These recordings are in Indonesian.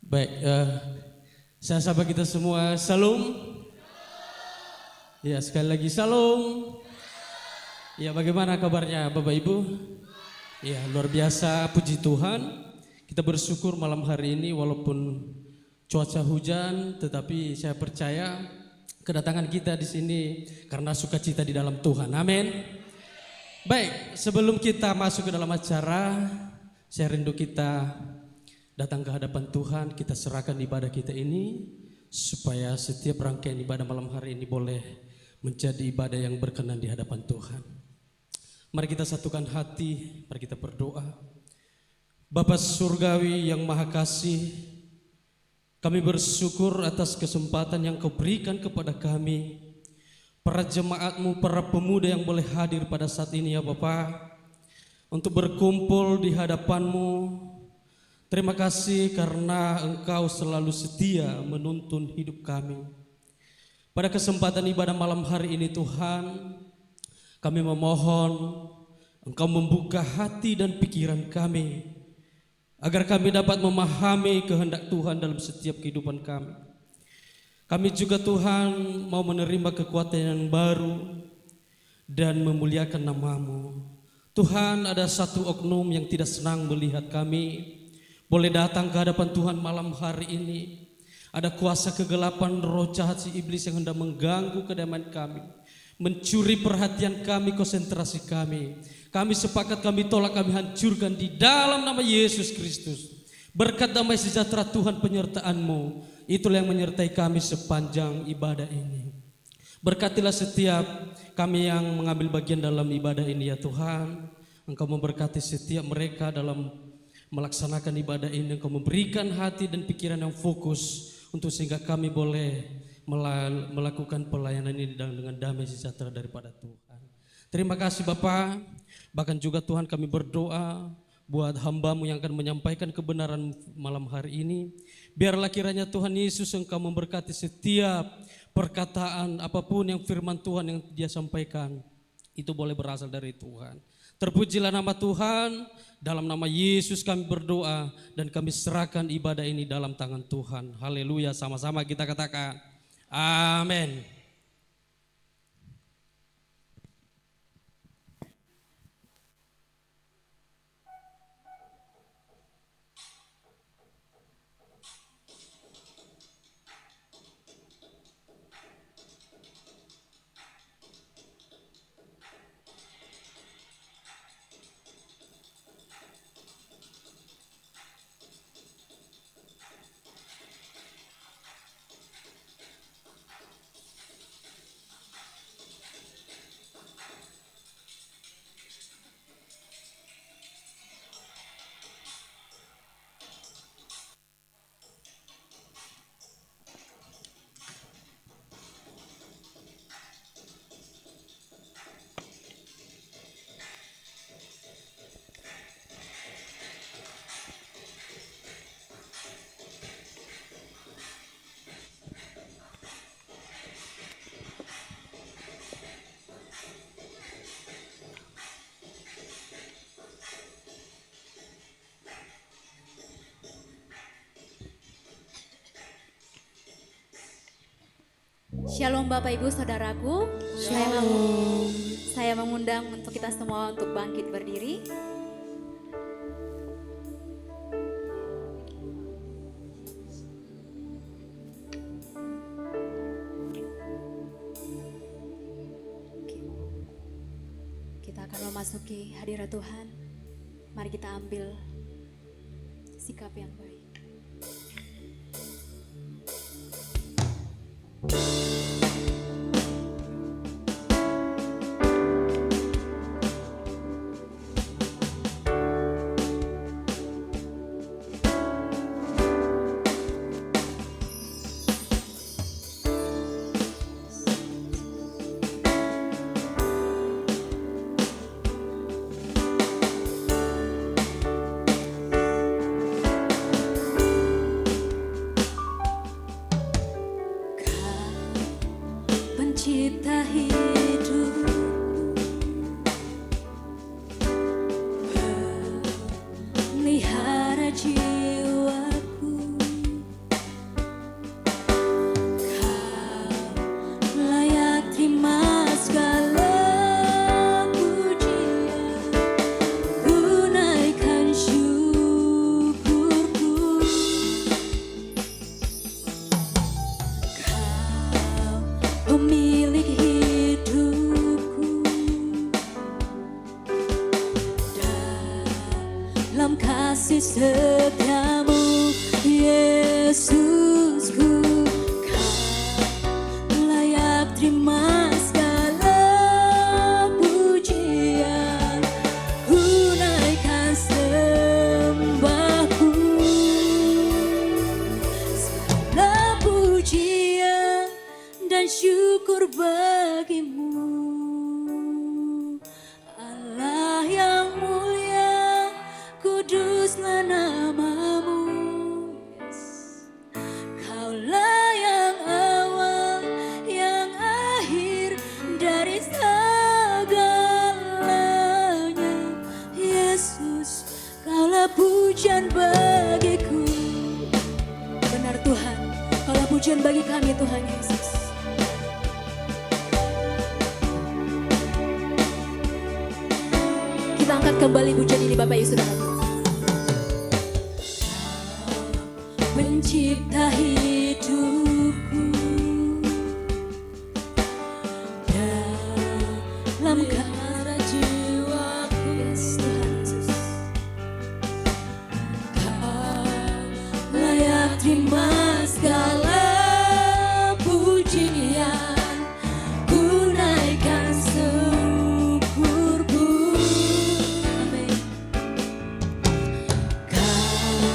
Baik, saya sapa kita semua, salam. Ya, sekali lagi salam. Ya, bagaimana kabarnya Bapak Ibu? Ya, luar biasa, puji Tuhan. Kita bersyukur malam hari ini walaupun cuaca hujan, tetapi saya percaya kedatangan kita di sini karena sukacita di dalam Tuhan. Amin. Baik, sebelum kita masuk ke dalam acara, saya rindu kita datang ke hadapan Tuhan, kita serahkan ibadah kita ini supaya setiap rangkaian ibadah malam hari ini boleh menjadi ibadah yang berkenan di hadapan Tuhan. Mari kita satukan hati, mari kita berdoa. Bapa Surgawi yang Maha Kasih, kami bersyukur atas kesempatan yang Kau berikan kepada kami, para jemaat-Mu, para pemuda yang boleh hadir pada saat ini ya Bapa, untuk berkumpul di hadapan-Mu. Terima kasih karena Engkau selalu setia menuntun hidup kami. Pada kesempatan ibadah malam hari ini Tuhan, kami memohon Engkau membuka hati dan pikiran kami, agar kami dapat memahami kehendak Tuhan dalam setiap kehidupan kami. Kami juga Tuhan mau menerima kekuatan yang baru dan memuliakan nama-Mu. Tuhan, ada satu oknum yang tidak senang melihat kami boleh datang ke hadapan Tuhan malam hari ini. Ada kuasa kegelapan, roh jahat si iblis yang hendak mengganggu kedamaian kami, mencuri perhatian kami, konsentrasi kami. Kami sepakat, kami tolak, kami hancurkan di dalam nama Yesus Kristus. Berkat damai sejahtera Tuhan penyertaan-Mu, itulah yang menyertai kami sepanjang ibadah ini. Berkatilah setiap kami yang mengambil bagian dalam ibadah ini ya Tuhan. Engkau memberkati setiap mereka dalam melaksanakan ibadah ini. Engkau memberikan hati dan pikiran yang fokus untuk sehingga kami boleh melakukan pelayanan ini dengan damai sejahtera daripada Tuhan. Terima kasih Bapa. Bahkan juga Tuhan kami berdoa buat hamba-Mu yang akan menyampaikan kebenaran malam hari ini. Biarlah kiranya Tuhan Yesus Engkau memberkati setiap perkataan apapun yang firman Tuhan yang Dia sampaikan, itu boleh berasal dari Tuhan. Terpujilah nama Tuhan. Dalam nama Yesus kami berdoa dan kami serahkan ibadah ini dalam tangan Tuhan. Haleluya, sama-sama kita katakan amin. Shalom Bapak Ibu Saudaraku. Shalom. Saya mengundang untuk kita semua untuk bangkit berdiri. Kita akan memasuki hadirat Tuhan. Mari kita ambil sikap yang baik. pujian bagi kami Tuhan Yesus. Kita angkat kembali pujian ini Bapak Ibu Saudara. Pencipta hidupku, dalam kara jiwaku, yes, Tuhan Yesus. Kau layak terima segala pujian, ku naikkan syukurku. Amin. Kau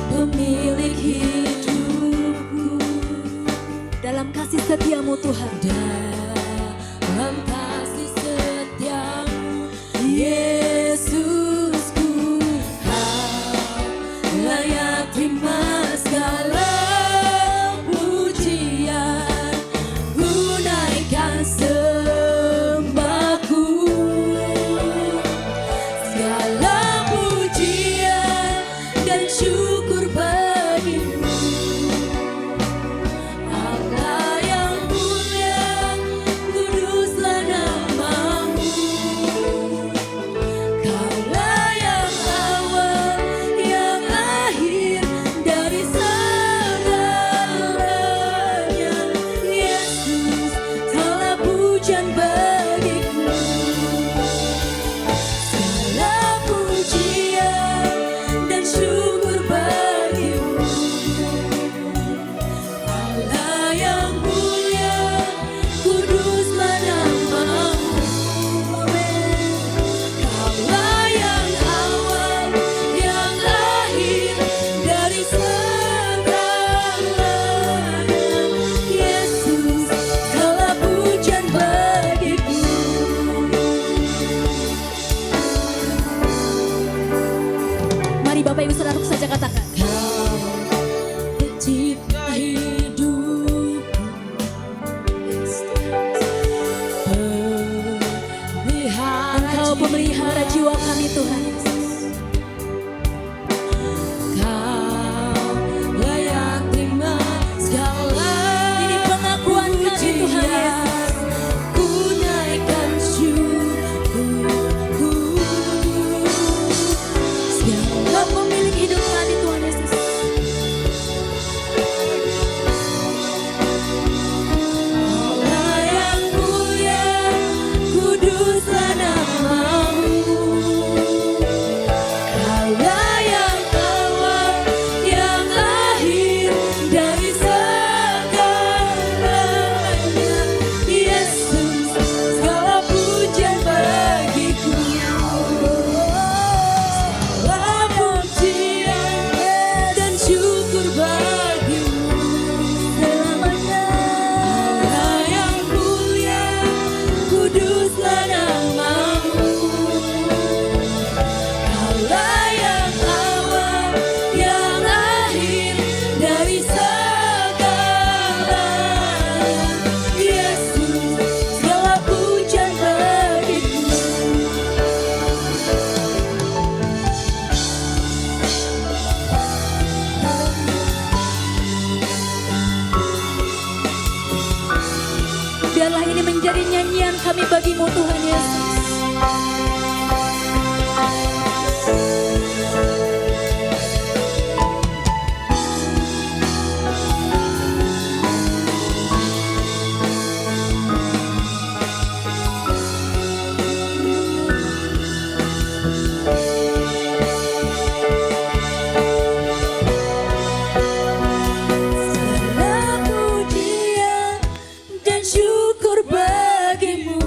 pemilik hidupku, dalam kasih setiamu Tuhan, dalam kasih setiamu Yesusku, kau layak terima segala pujian, ku naikkan sembahku. Segala pujian dan syukur bagimu, Allah yang mulia, kuduslah namamu. Kaulah yang awal, yang akhir dari segalanya. Yesus, segala pujian bagiku. Segala pujian dan syukur bagimu, Allah yang mulia, kuduslah namamu. Amin. Kaulah yang awal, yang akhir dari segalanya. Yesus, segala pujian bagiku. Mari Bapak Ibu Saudara saja katakan. Kau pencipta hidupku, Engkau pemelihara jiwa kami Tuhan Yesus. Kau layak terima segala. Ini pengakuan kami Tuhan Yesus. Ku naikkan syukurku. Segala pemilik hidup kami Tuhan Yesus. Allah yang mulia, kuduslah namamu. Kaulah yang awal, yang akhir dari segalanya. Yesus, segala pujian bagiku. Segala pujian dan syukur bagimu selamanya. Allah yang mulia, kuduslah namamu. Kaulah yang awal, yang akhir dari segalanya. Yesus, segala pujian bagiku. Biarlah ini menjadi nyanyian kami bagimu Tuhan Yesus. Segala pujian dan syukur bagimu,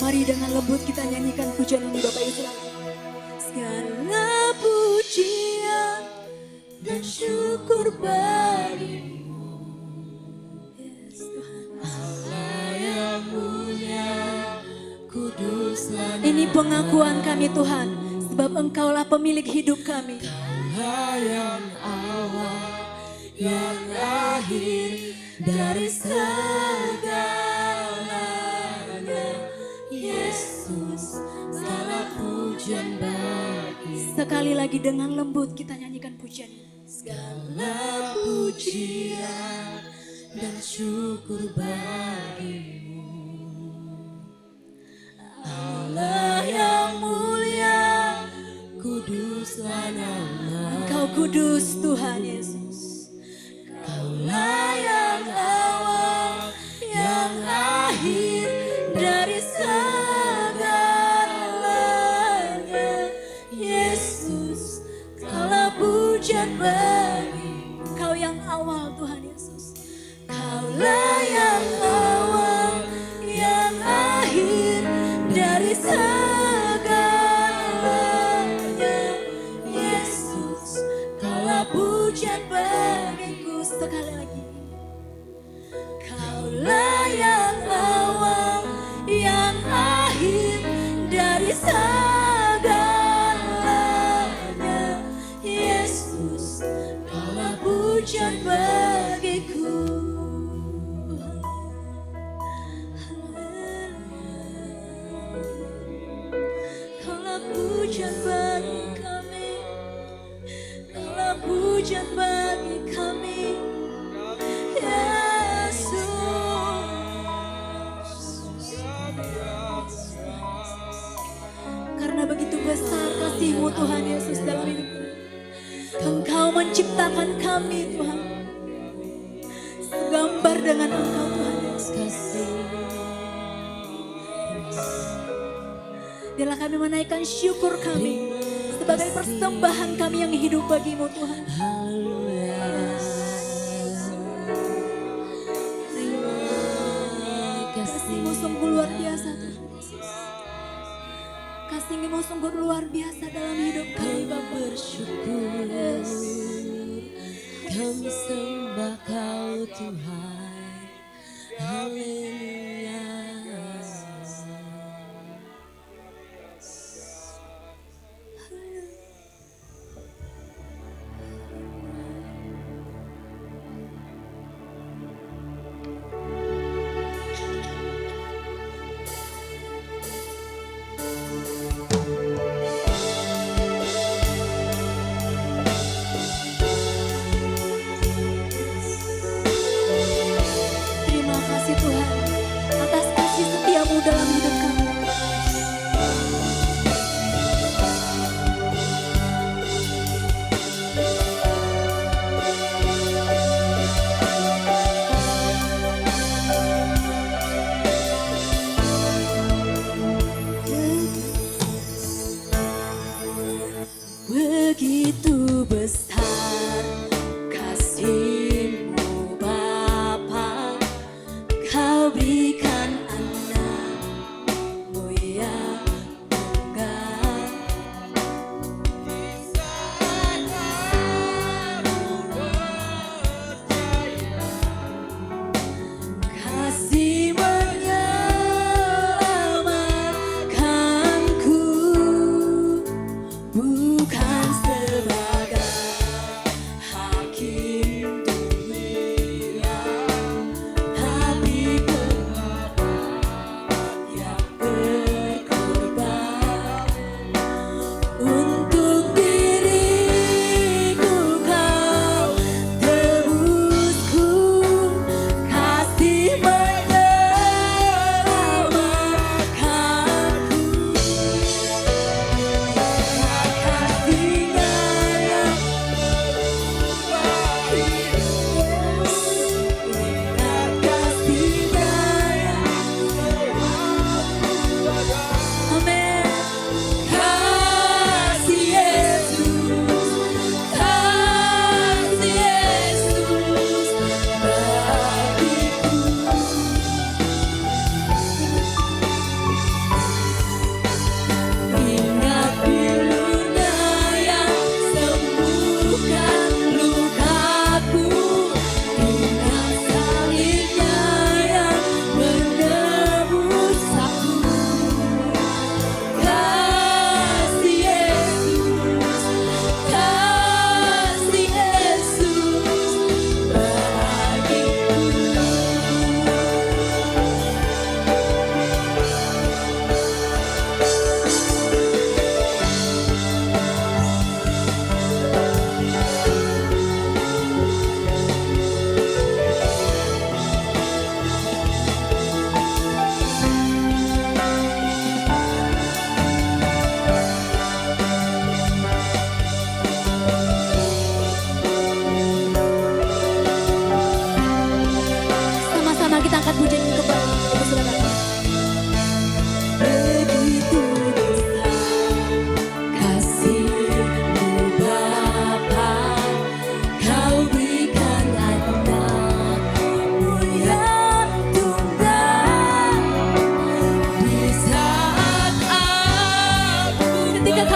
Mari dengan lembut kita nyanyikan pujian ini Bapak Ibu Saudara. Segala pujian dan syukur bagimu. Yes, Tuhan. Allah yang mulia, kuduslah. Ini pengakuan kami Tuhan, sebab Engkaulah pemilik hidup kami. Allah yang awal, yang akhir dari segalanya. Yesus, segala pujian bagi. Sekali lagi dengan lembut kita nyanyikan pujian. Segala pujian dan syukur bagimu. Allah yang mulia, kuduslah nama. Engkau kudus Tuhan Yesus. Kaulah yang awal, yang akhir dari segalanya. Yesus, Kaulah pujian bagi. Engkau yang awal Tuhan Yesus. Kaulah yang awal, yang akhir dari segalanya. Yesus, Kaulah pujian bagiku. Sekali lagi. Kaulah yang awal, yang akhir dari segalanya. Yesus, Kaulah pujian bagiku. Kaulah pujian bagi kami. Kaulah pujian bagi kami. Karena begitu besar kasih-Mu Tuhan Yesus dalam hidup kami. Engkau menciptakan kami Tuhan. Segambar dengan Engkau Tuhan Yesus. Biarlah kami menaikkan syukur kami sebagai persembahan kami yang hidup bagi-Mu Tuhan. Kasih-Mu sungguh luar biasa Tuhan Yesus. Kasih-Mu sungguh luar biasa dalam hidup kami Bapa. Bersyukur, kami sembah Kau Tuhan. Haleluya. Terima kasih Tuhan.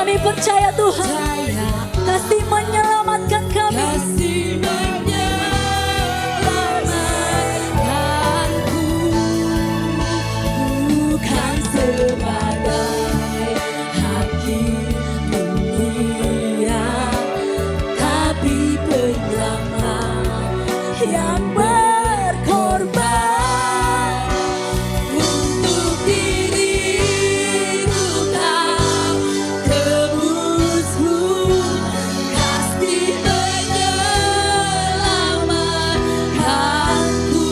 Kami percaya Tuhan, kasih menyelamatkan kami. Kasih menyelamatkanku, bukan sebagai hakim dunia, tapi penyelamat yang berkorban untuk diriku. Kau tebusku, kasih menyelamatkanku.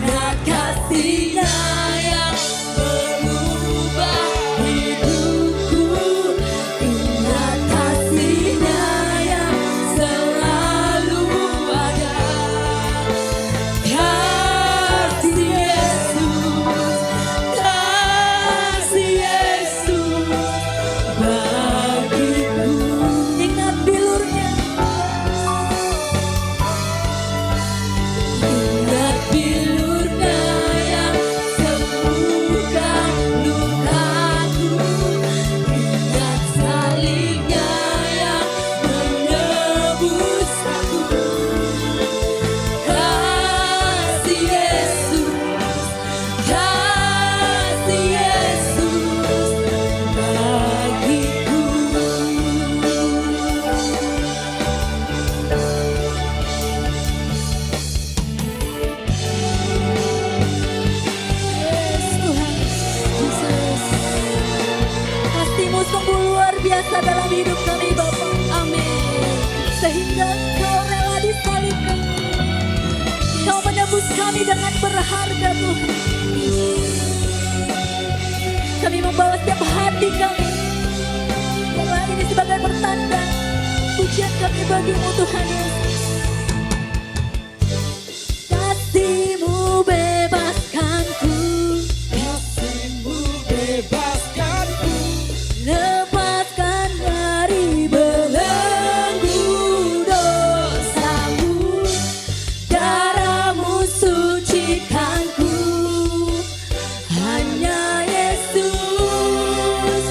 Ingat kasih-Nya yang mengubah hidupku. Ingat kasih-Nya yang selalu ada. Kasih Yesus, kasih Yesus bagiku. Ingat bilurnya, Ingat bilurnya yang sembuhkan lukaku. Ingat salibnya yang menebus aku. Kasih Yesus, kasih Yesus bagiku. Yes Tuhan Yesus. Kasih-Mu sungguh luar biasa dalam hidup kami Bapa. Amin. Sehingga Kau rela disalibkan. Kau menebus kami dengan berharga Tuhan. Kami membawa setiap hati kami. Bahwa ini sebagai pertanda pujian kami bagi-Mu Tuhan Yesus. Kasih-Mu bebaskanku, Kasih-Mu bebaskanku, lepaskan dari belenggu dosamu. darah-Mu sucikanku. Hanya Yesus,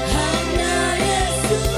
hanya Yesus.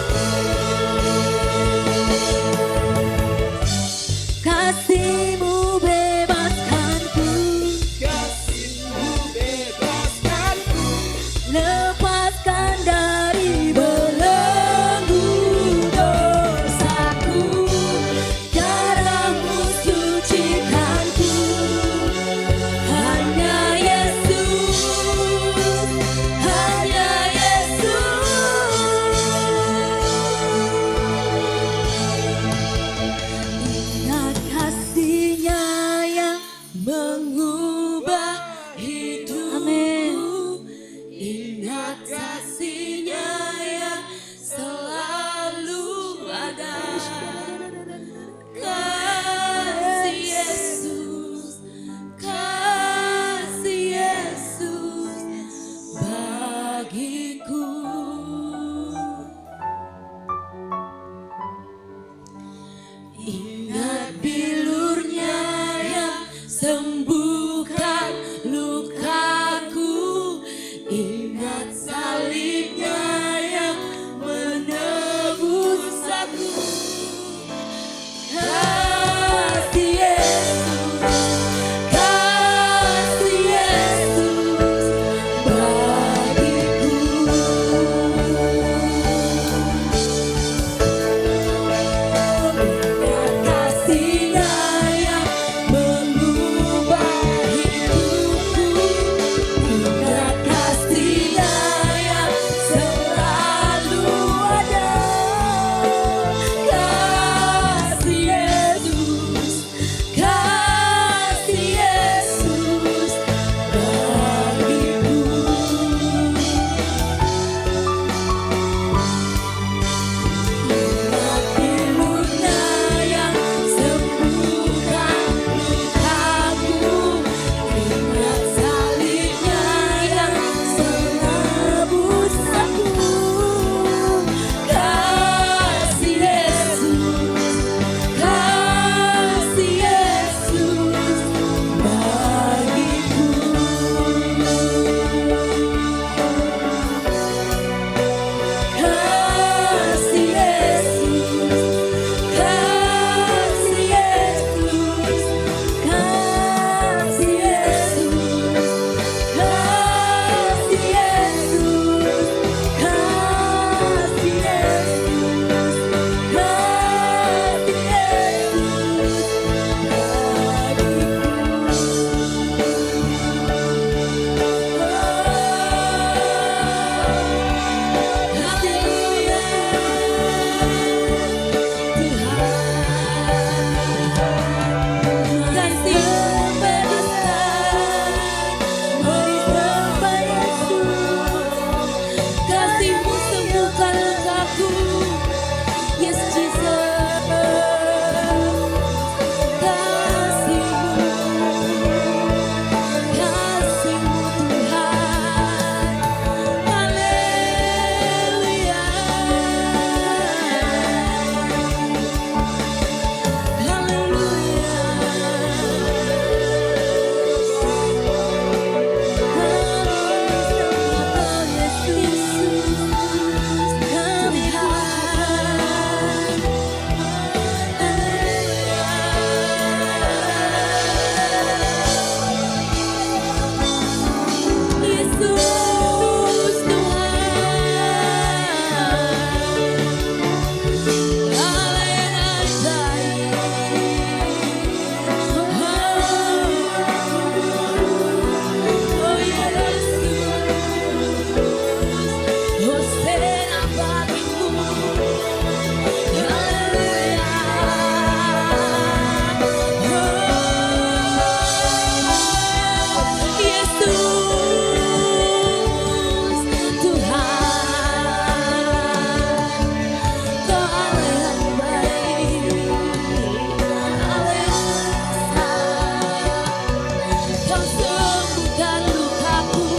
sembuhkan lukaku,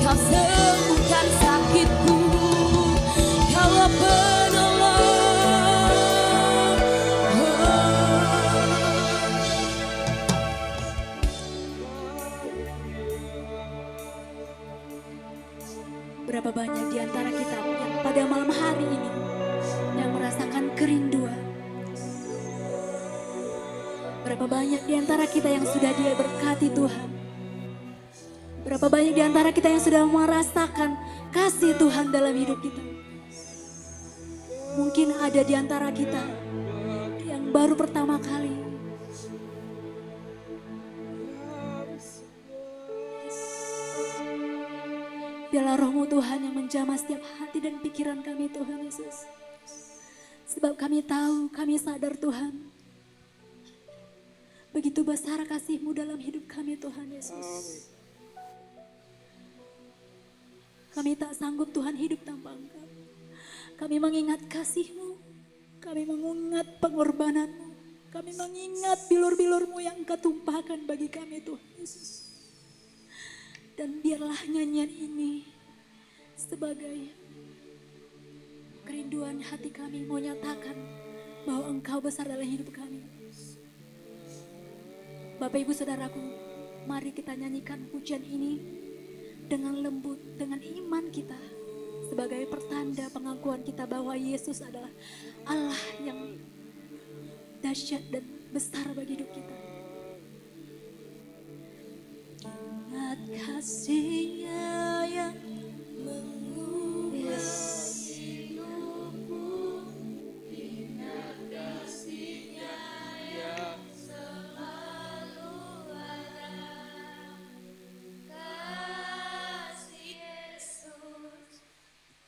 Kau sembuhkan sakitku, Kaulah penolong. Berapa banyak di antara kita yang pada malam hari ini yang merasakan kerinduan. Berapa banyak di antara kita yang sudah Dia berkati Tuhan. Berapa banyak di antara kita yang sudah merasakan kasih Tuhan dalam hidup kita. Mungkin ada di antara kita yang baru pertama kali. Biarlah roh-Mu Tuhan yang menjamah setiap hati dan pikiran kami Tuhan Yesus. Sebab kami tahu, kami sadar Tuhan. Begitu besar kasih-Mu dalam hidup kami Tuhan Yesus. Kami tak sanggup Tuhan hidup tanpa Engkau. Kami mengingat kasih-Mu. Kami mengingat pengorbanan-Mu. Kami mengingat bilur-bilur-Mu yang Engkau tumpahkan bagi kami Tuhan Yesus. Dan biarlah nyanyian ini sebagai kerinduan hati kami mau nyatakan bahwa Engkau besar dalam hidup kami. Bapak Ibu Saudaraku, mari kita nyanyikan pujian ini dengan lembut, dengan iman kita. Sebagai pertanda pengakuan kita bahwa Yesus adalah Allah yang dahsyat dan besar bagi hidup kita. Ingat kasih-Nya yang mengubah hidupku, ingat kasih-Nya yang selalu ada. Kasih Yesus,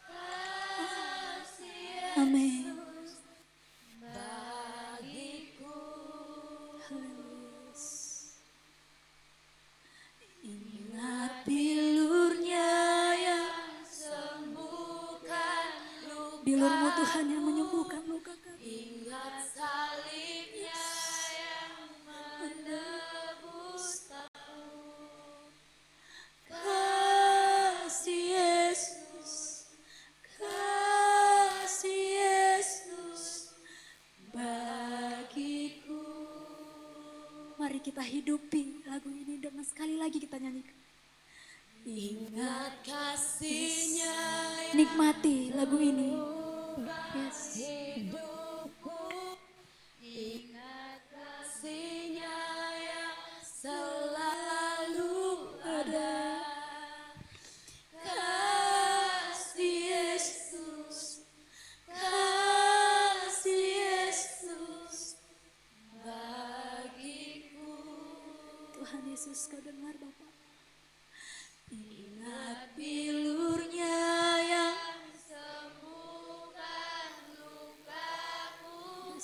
kasih Yesus. Amin. Bagiku. Ingat bilur-Nya yang sembuhkan luka. Bilur-Mu Tuhan yang menyembuhkan luka kami. Ingat salib-Nya yang menebus tahu. Kasih Yesus, kasih Yesus bagiku. Mari kita hidupi lagu ini dengan sekali lagi kita nyanyikan. Ingat kasih-Nya, nikmati lagu ini. Yes. Hidupku, ingat kasih-Nya yang selalu ada. Kasih Yesus, kasih Yesus bagiku. Tuhan Yesus, Kau dengar Bapa. Ingat bilur-Nya yang sembuhkan lukaku,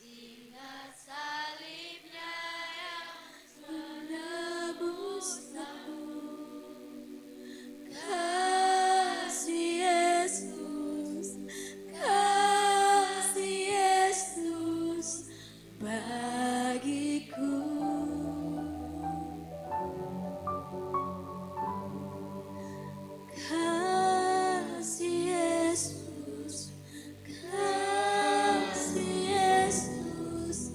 ingat salib-Nya yang menebus tahu. Kasih Yesus, kasih Yesus bagiku. Kasih Yesus, kasih Yesus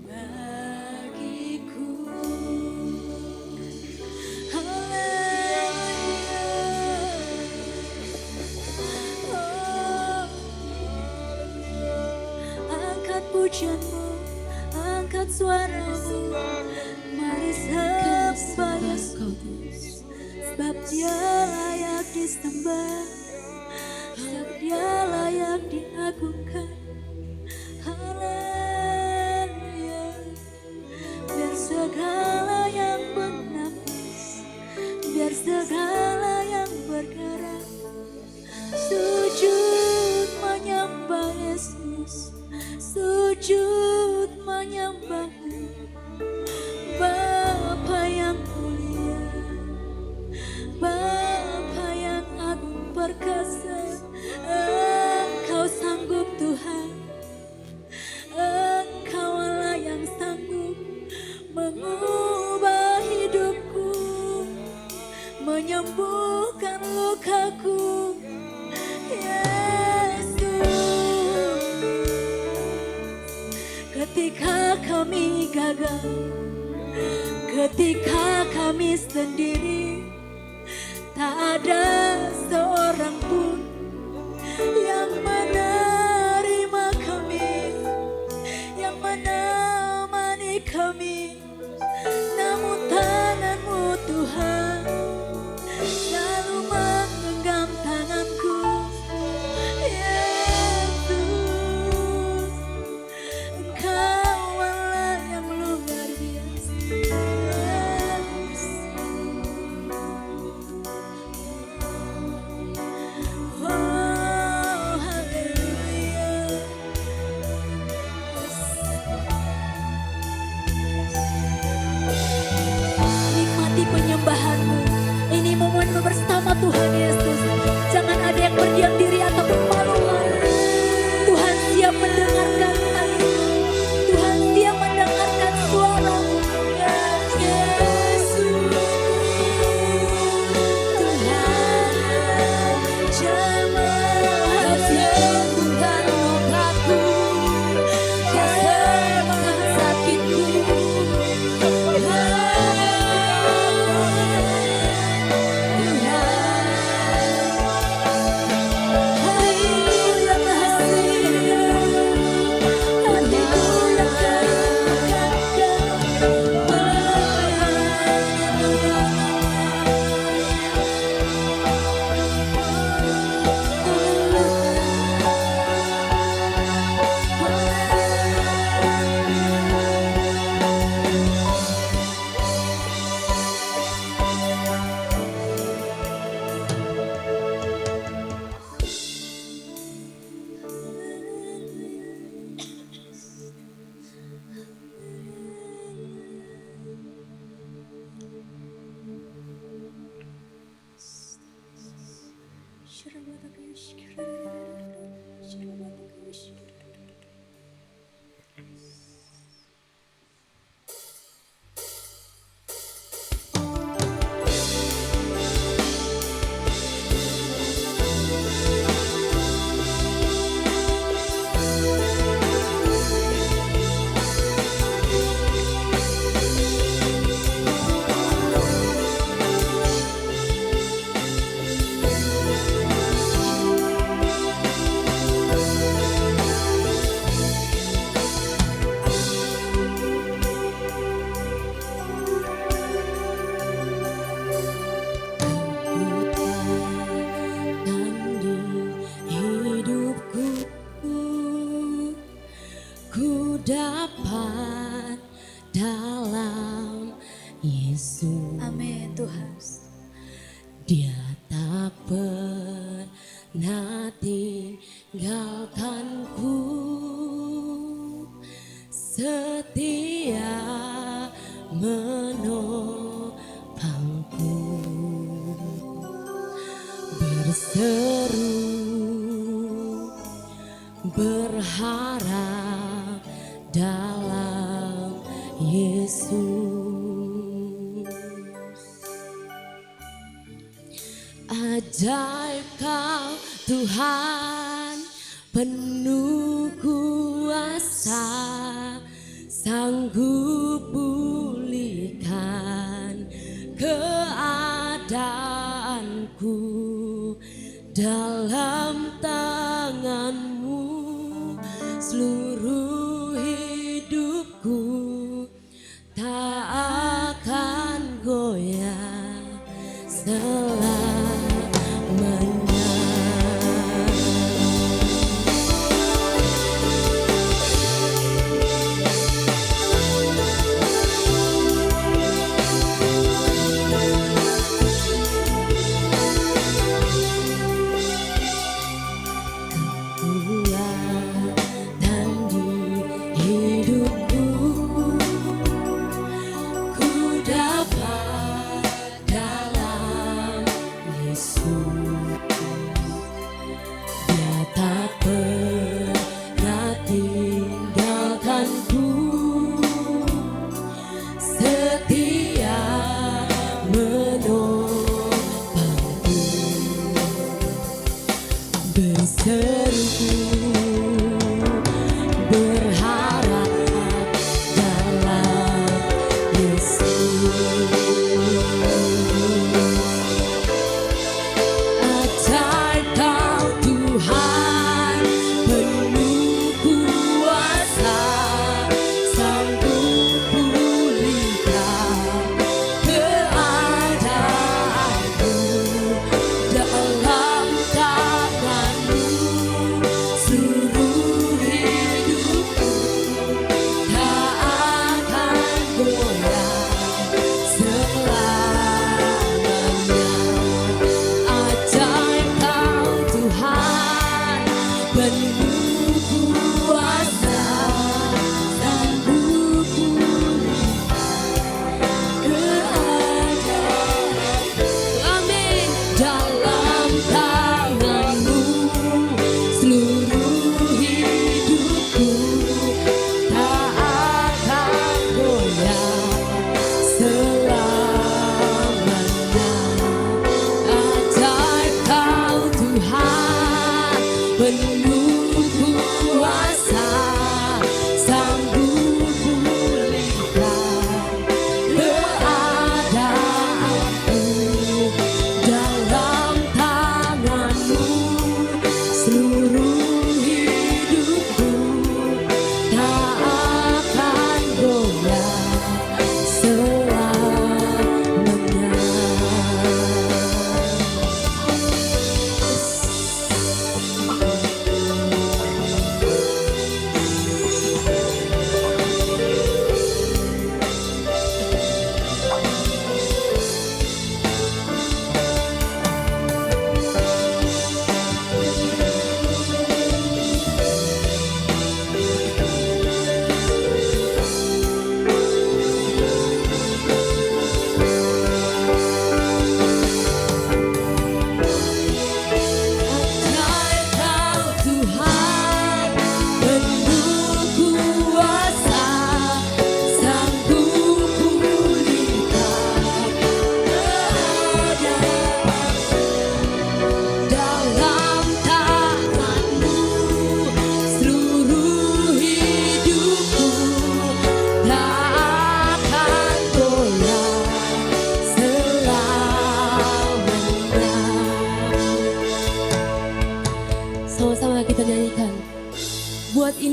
bagiku. Haleluya. Oh, angkat pujian-Mu, angkat suara-Mu, mari sembah Yesus. Sebab Dia layak disembah, sebab Dia layak diagungkan. Haleluya. Biar segala yang bernafas, biar segala yang bergerak, sujud menyembah Yesus, sujud menyembah-Mu. Bapa yang mulia, Bapa yang agung perkasa, Engkau sanggup Tuhan, Engkau Allah yang sanggup mengubah hidupku. menyembuhkan lukaku. Yesus, ketika kami gagal, ketika kami sendiri, tak ada seorang pun yang menerima kami, yang menemani kami. Namun tangan-Mu Tuhan selalu menggenggam tanganku. Yesus, Engkau Allah yang luar biasa. Oh, haleluya. Nikmati penyembahan-Mu. Ini momen bersama Tuhan Yesus. Jangan ada yang berdiam diri ataupun malu-malu. Tuhan siap mendengarkan tangis. Tuhan siap mendengarkan suara-Mu. Yesus, Tuhan jemaat Sembuhkan lukaku, Kau sembuhkan sakitku. haleluya kasih. Haleluya Hidupku ku dapat dalam Yesus. Amin Tuhan. Dia tak pernah tinggalkanku, setia menopangku, berseru berharap dalam Yesus. Ajaib Kau Tuhan, penuh kuasa, sanggup pulihkan keadaanku. Dalam tangan-Mu seluruh hidupku tak akan goyah selamanya.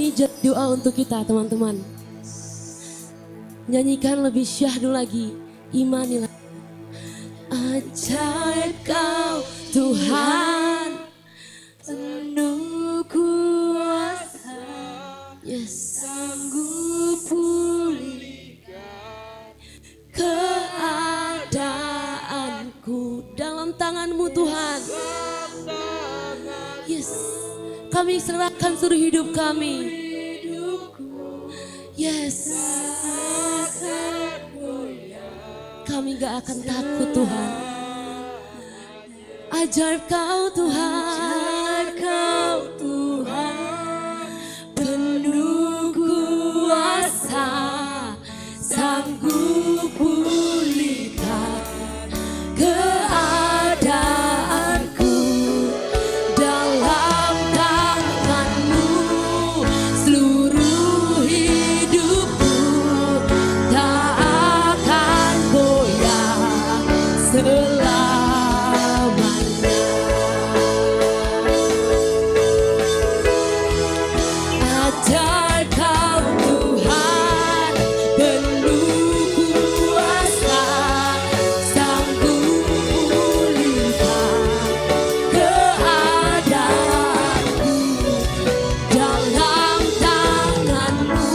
Ini jadi doa untuk kita teman-teman. Nyanyikan lebih syahdu lagi. Imanilah. Ajaib kau Tuhan, penuh kuasa, yes, sanggup pulihkan keadaanku dalam tangan-Mu Tuhan. Yes, kami serahkan seluruh hidup kami. Yes, kami gak akan takut Tuhan. Ajaib kau Tuhan, kau Tuhan, penuh kuasa, sanggup pulihkan keadaanku dalam tangan-Mu, seluruh hidupku tak akan goyah selamanya. Ajaib kau Tuhan, penuh kuasa, sanggup pulihkan keadaanku dalam tangan-Mu,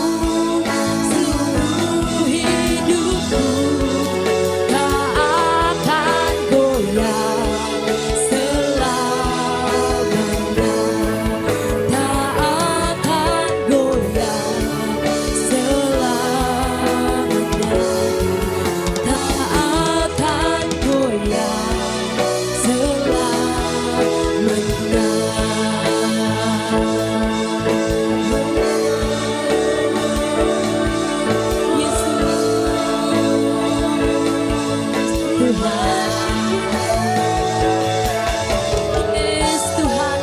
seluruh hidupku tak akan goyah selamanya, tak akan goyah selamanya, tak akan goyah selamanya. Yes Tuhan,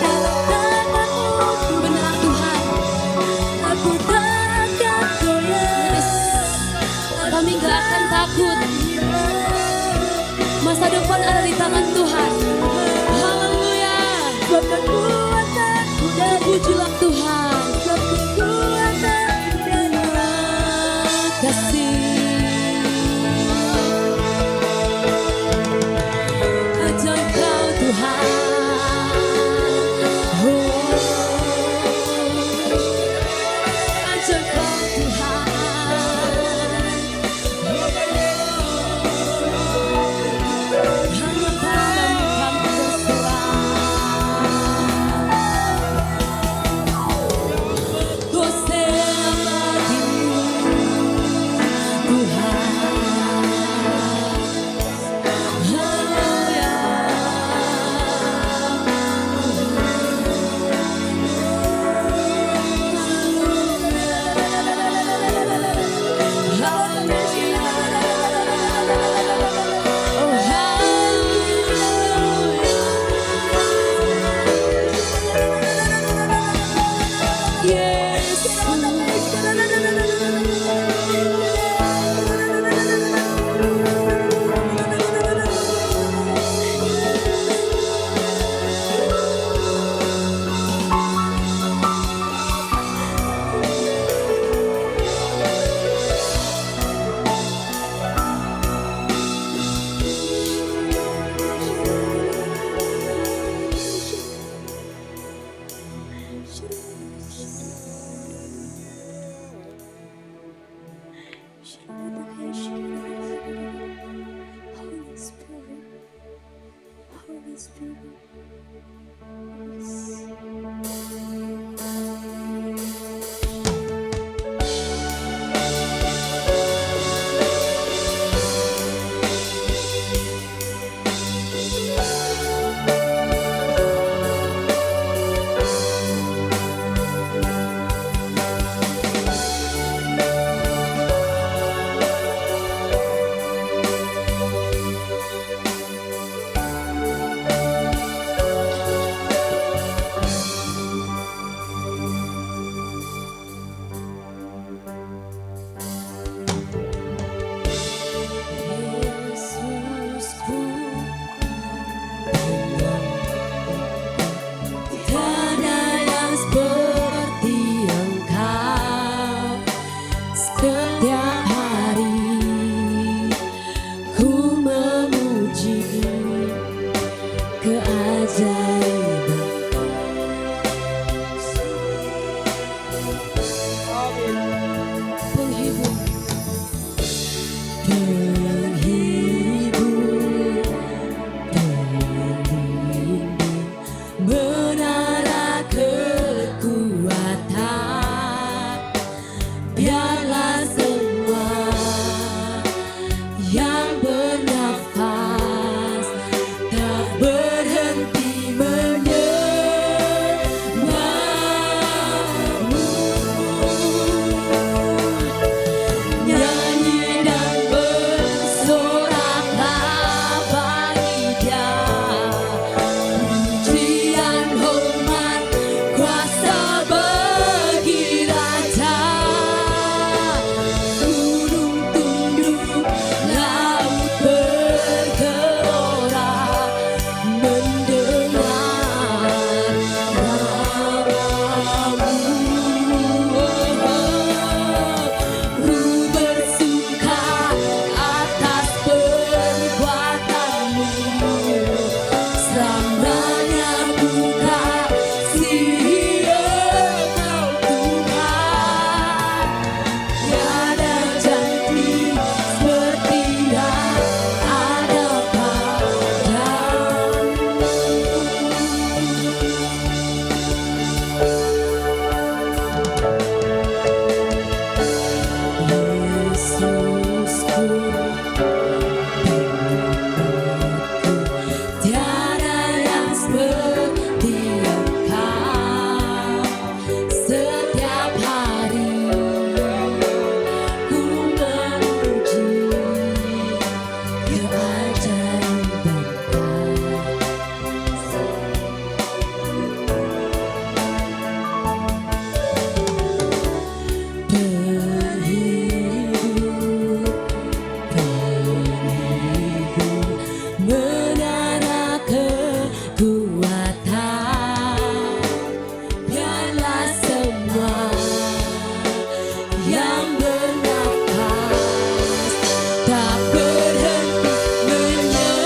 dalam tangan-Mu benar Tuhan, aku takkan goyah. Kami gak akan takut. Masa depan ada di tangan Tuhan. Haleluya. Sebab kekuatanku dan pujilah Tuhan. Sebab kekuatanku dan kasih. memuji keajaiban. Penghibur, penghibur, pelindung, menara kekuatan. Biarlah semua yang bernafas tak berhenti menyembahmu. Nyanyi dan bersoraklah bagi Dia, pujian, hormat, kuasa bagi Raja. Gunung tunduk, laut bergelora, mendengar namamu. Ruh bersuka atas perbuatanmu, selamanya buka kasih Engkau Tuhan. Tiada janji seperti yang ada padamu. Yesusku, penyelamatku, tiada yang seperti Engkau. Setiap hari ku memuji keajaiban Penghibur, penghibur, menara kekuatan. Biarlah semua yang bernafas tak berhenti menyembahmu.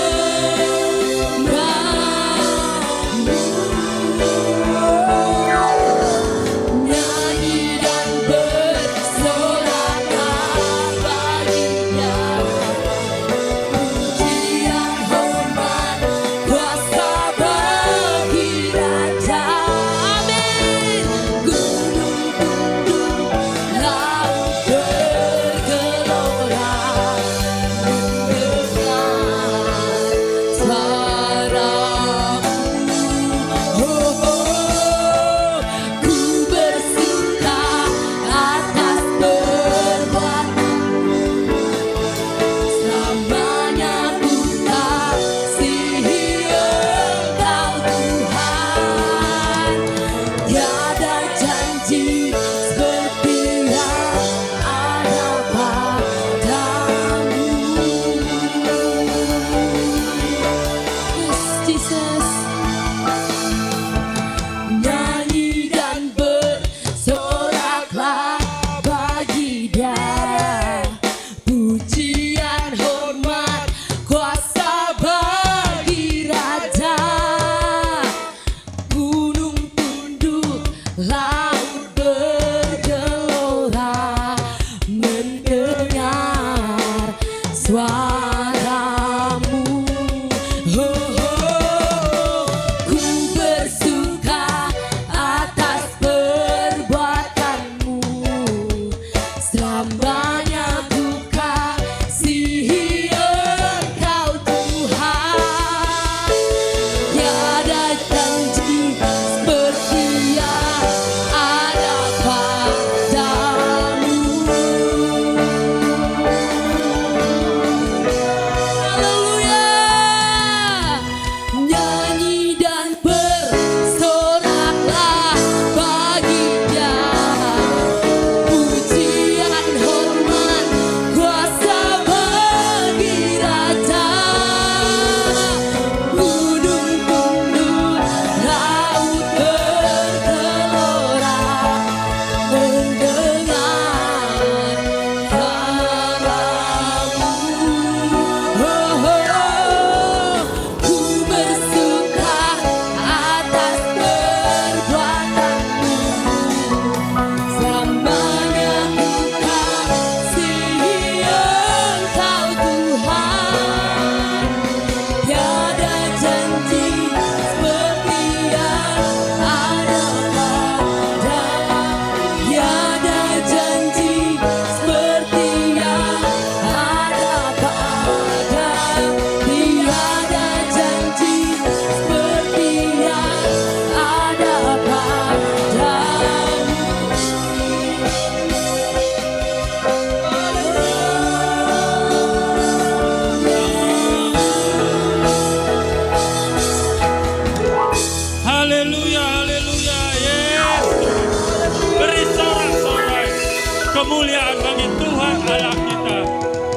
kemuliaan bagi Tuhan Allah kita.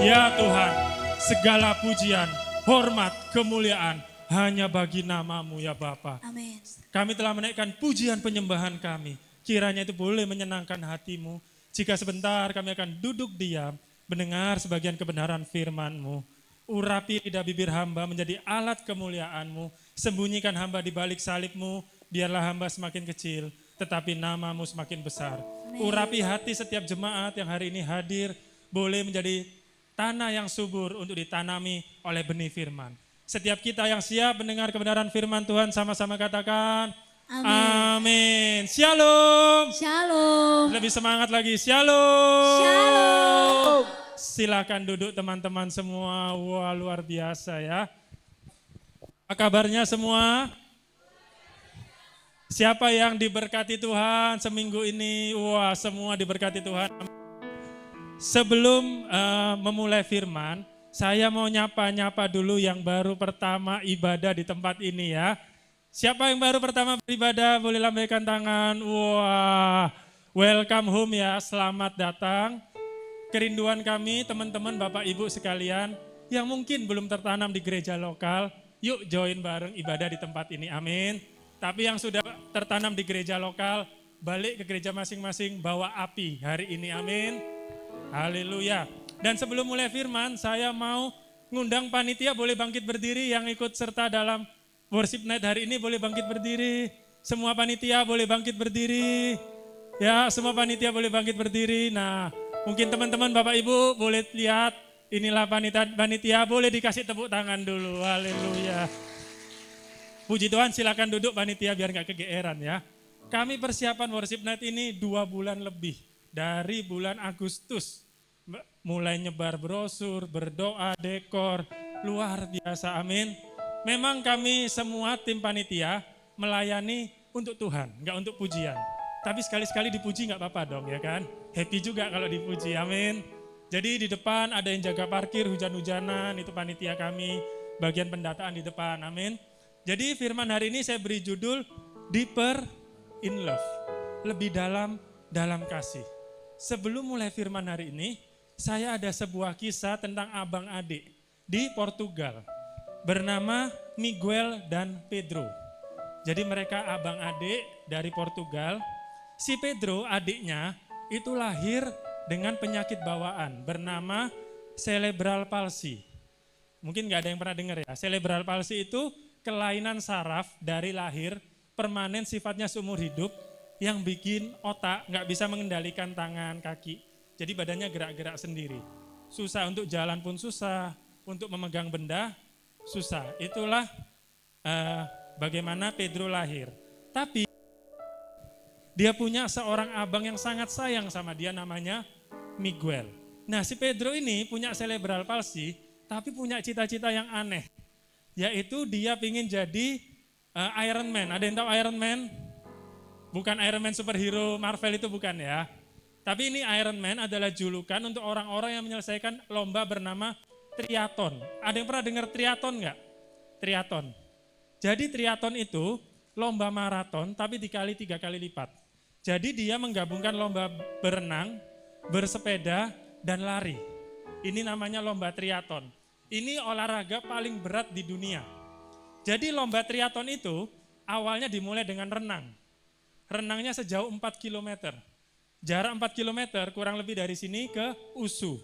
Ya Tuhan, segala pujian, hormat, kemuliaan hanya bagi nama-Mu ya Bapa. Amin. Kami telah menaikkan pujian penyembahan kami. Kiranya itu boleh menyenangkan hati-Mu. Jika sebentar kami akan duduk diam, mendengar sebagian kebenaran firman-Mu. Urapi lidah bibir hamba menjadi alat kemuliaan-Mu. Sembunyikan hamba di balik salib-Mu, biarlah hamba semakin kecil, tetapi nama-Mu semakin besar. Urapi hati setiap jemaat yang hari ini hadir, boleh menjadi tanah yang subur untuk ditanami oleh benih firman. Setiap kita yang siap mendengar kebenaran firman Tuhan, sama-sama katakan, amin. Shalom. Shalom. Lebih semangat lagi, shalom. Shalom. Silakan duduk teman-teman semua, wah luar biasa ya. Apa kabarnya semua? Siapa yang diberkati Tuhan seminggu ini? Wah, semua diberkati Tuhan. Sebelum memulai firman, saya mau nyapa-nyapa dulu yang baru pertama ibadah di tempat ini ya. Siapa yang baru pertama beribadah boleh lambaikan tangan. Wah, welcome home ya, selamat datang. Kerinduan kami teman-teman Bapak Ibu sekalian yang mungkin belum tertanam di gereja lokal, yuk join bareng ibadah di tempat ini, amin. Tapi yang sudah tertanam di gereja lokal, balik ke gereja masing-masing, bawa api hari ini, amin. Haleluya. Dan sebelum mulai firman, saya mau ngundang panitia boleh bangkit berdiri, yang ikut serta dalam worship night hari ini boleh bangkit berdiri. Semua panitia boleh bangkit berdiri. Ya, semua panitia boleh bangkit berdiri. Nah, mungkin teman-teman Bapak Ibu boleh lihat, inilah panitia, boleh dikasih tepuk tangan dulu. Haleluya. Puji Tuhan, silakan duduk panitia biar gak kegeeran ya. Kami persiapan worship night ini 2 bulan lebih. Dari bulan Agustus. Mulai nyebar brosur, berdoa, dekor. Luar biasa, amin. Memang kami semua tim panitia melayani untuk Tuhan, gak untuk pujian. Tapi sekali-sekali dipuji gak apa-apa dong ya kan. Happy juga kalau dipuji, amin. Jadi di depan ada yang jaga parkir hujan-hujanan, itu panitia kami. Bagian pendataan di depan, amin. Jadi firman hari ini saya beri judul Deeper in Love. Lebih dalam kasih. Sebelum mulai firman hari ini, saya ada sebuah kisah tentang abang adik di Portugal. Bernama Miguel dan Pedro. Jadi mereka abang adik dari Portugal. Si Pedro adiknya itu lahir dengan penyakit bawaan bernama cerebral palsy. Mungkin gak ada yang pernah dengar ya. Cerebral palsy itu kelainan saraf dari lahir, permanen sifatnya seumur hidup, yang bikin otak gak bisa mengendalikan tangan, kaki. Jadi badannya gerak-gerak sendiri. Susah untuk jalan pun susah, untuk memegang benda susah. Itulah bagaimana Pedro lahir. Tapi dia punya seorang abang yang sangat sayang sama dia, namanya Miguel. Nah, si Pedro ini punya cerebral palsy, tapi punya cita-cita yang aneh. Yaitu dia ingin jadi Iron Man. Ada yang tahu Iron Man? Bukan Iron Man superhero Marvel itu bukan ya. Tapi ini Iron Man adalah julukan untuk orang-orang yang menyelesaikan lomba bernama triathlon. Ada yang pernah dengar triathlon enggak? Triathlon. Jadi triathlon itu lomba maraton tapi dikali 3 kali lipat. Jadi dia menggabungkan lomba berenang, bersepeda, dan lari. Ini namanya lomba triathlon. Ini olahraga paling berat di dunia. Jadi lomba triathlon itu awalnya dimulai dengan renang. Renangnya sejauh 4 km. Jarak 4 km kurang lebih dari sini ke Usu.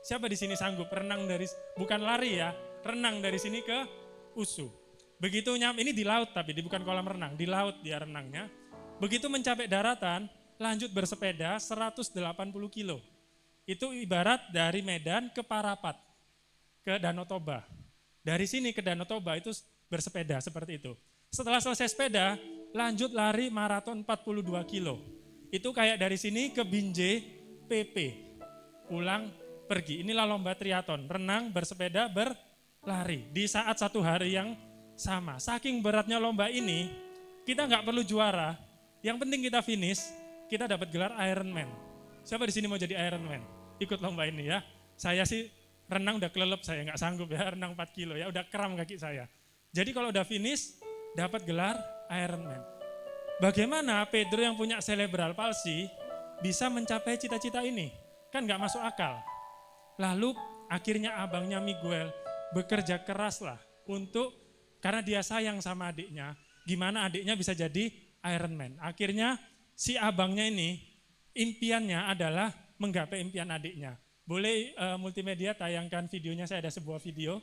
Siapa di sini sanggup renang dari, bukan lari ya, renang dari sini ke Usu. Begitu ini di laut tapi bukan kolam renang, di laut dia renangnya. Begitu mencapai daratan, lanjut bersepeda 180 kilo. Itu ibarat dari Medan ke Parapat, ke Danau Toba. Dari sini ke Danau Toba itu bersepeda seperti itu. Setelah selesai sepeda, lanjut lari maraton 42 kilo. Itu kayak dari sini ke Binjai, PP. Pulang, pergi. Inilah lomba triathlon, renang, bersepeda, berlari. Di saat satu hari yang sama. Saking beratnya lomba ini, kita nggak perlu juara. Yang penting kita finish, kita dapat gelar Iron Man. Siapa di sini mau jadi Iron Man? Ikut lomba ini ya. Saya sih renang udah kelelep, saya nggak sanggup ya, renang 4 kilo ya, udah kram kaki saya. Jadi kalau udah finish, dapat gelar Iron Man. Bagaimana Pedro yang punya cerebral palsy bisa mencapai cita-cita ini? Kan nggak masuk akal. Lalu akhirnya abangnya Miguel bekerja keras lah karena dia sayang sama adiknya, gimana adiknya bisa jadi Iron Man. Akhirnya si abangnya ini impiannya adalah menggapai impian adiknya. Boleh multimedia tayangkan videonya, saya ada sebuah video.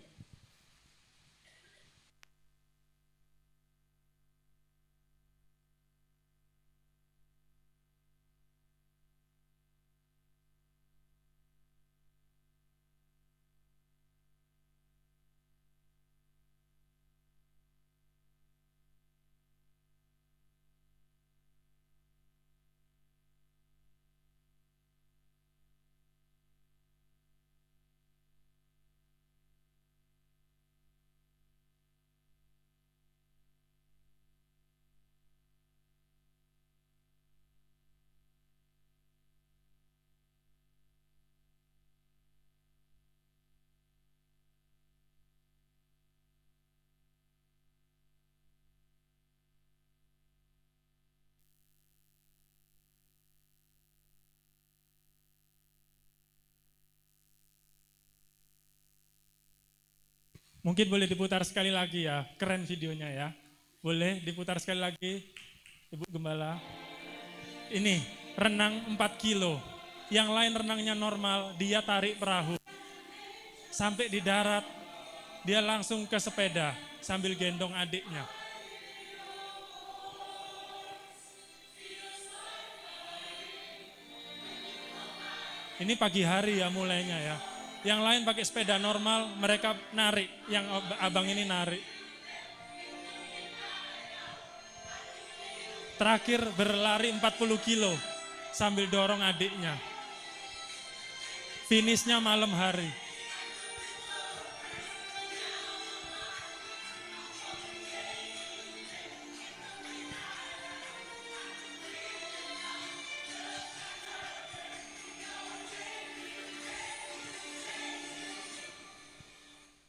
Mungkin boleh diputar sekali lagi ya, keren videonya ya. Boleh diputar sekali lagi, Ibu Gembala. Ini, renang 4 kilo. Yang lain renangnya normal, dia tarik perahu. Sampai di darat, dia langsung ke sepeda sambil gendong adiknya. Ini pagi hari ya mulainya ya. Yang lain pakai sepeda normal, mereka narik, yang abang ini narik. Terakhir berlari 40 kilo sambil dorong adiknya. Finishnya malam hari.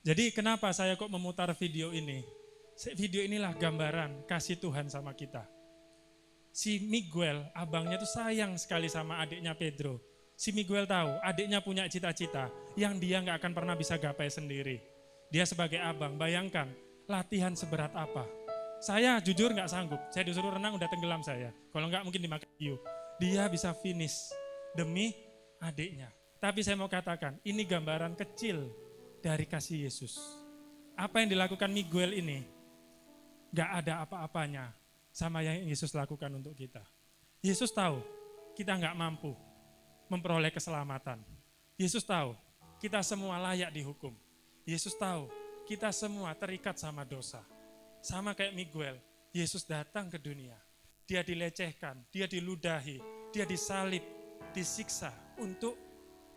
Jadi kenapa saya kok memutar video ini? Video inilah gambaran kasih Tuhan sama kita. Si Miguel, abangnya itu sayang sekali sama adiknya Pedro. Si Miguel tahu adiknya punya cita-cita yang dia nggak akan pernah bisa gapai sendiri. Dia sebagai abang, bayangkan latihan seberat apa. Saya jujur nggak sanggup, saya disuruh renang udah tenggelam saya. Kalau nggak mungkin dimakan hiu. Dia bisa finish demi adiknya. Tapi saya mau katakan, ini gambaran kecil dari kasih Yesus. Apa yang dilakukan Miguel ini gak ada apa-apanya sama yang Yesus lakukan untuk kita. Yesus tahu kita gak mampu memperoleh keselamatan. Yesus tahu kita semua layak dihukum. Yesus tahu kita semua terikat sama dosa. Sama kayak Miguel, Yesus datang ke dunia. Dia dilecehkan, dia diludahi, dia disalib, disiksa untuk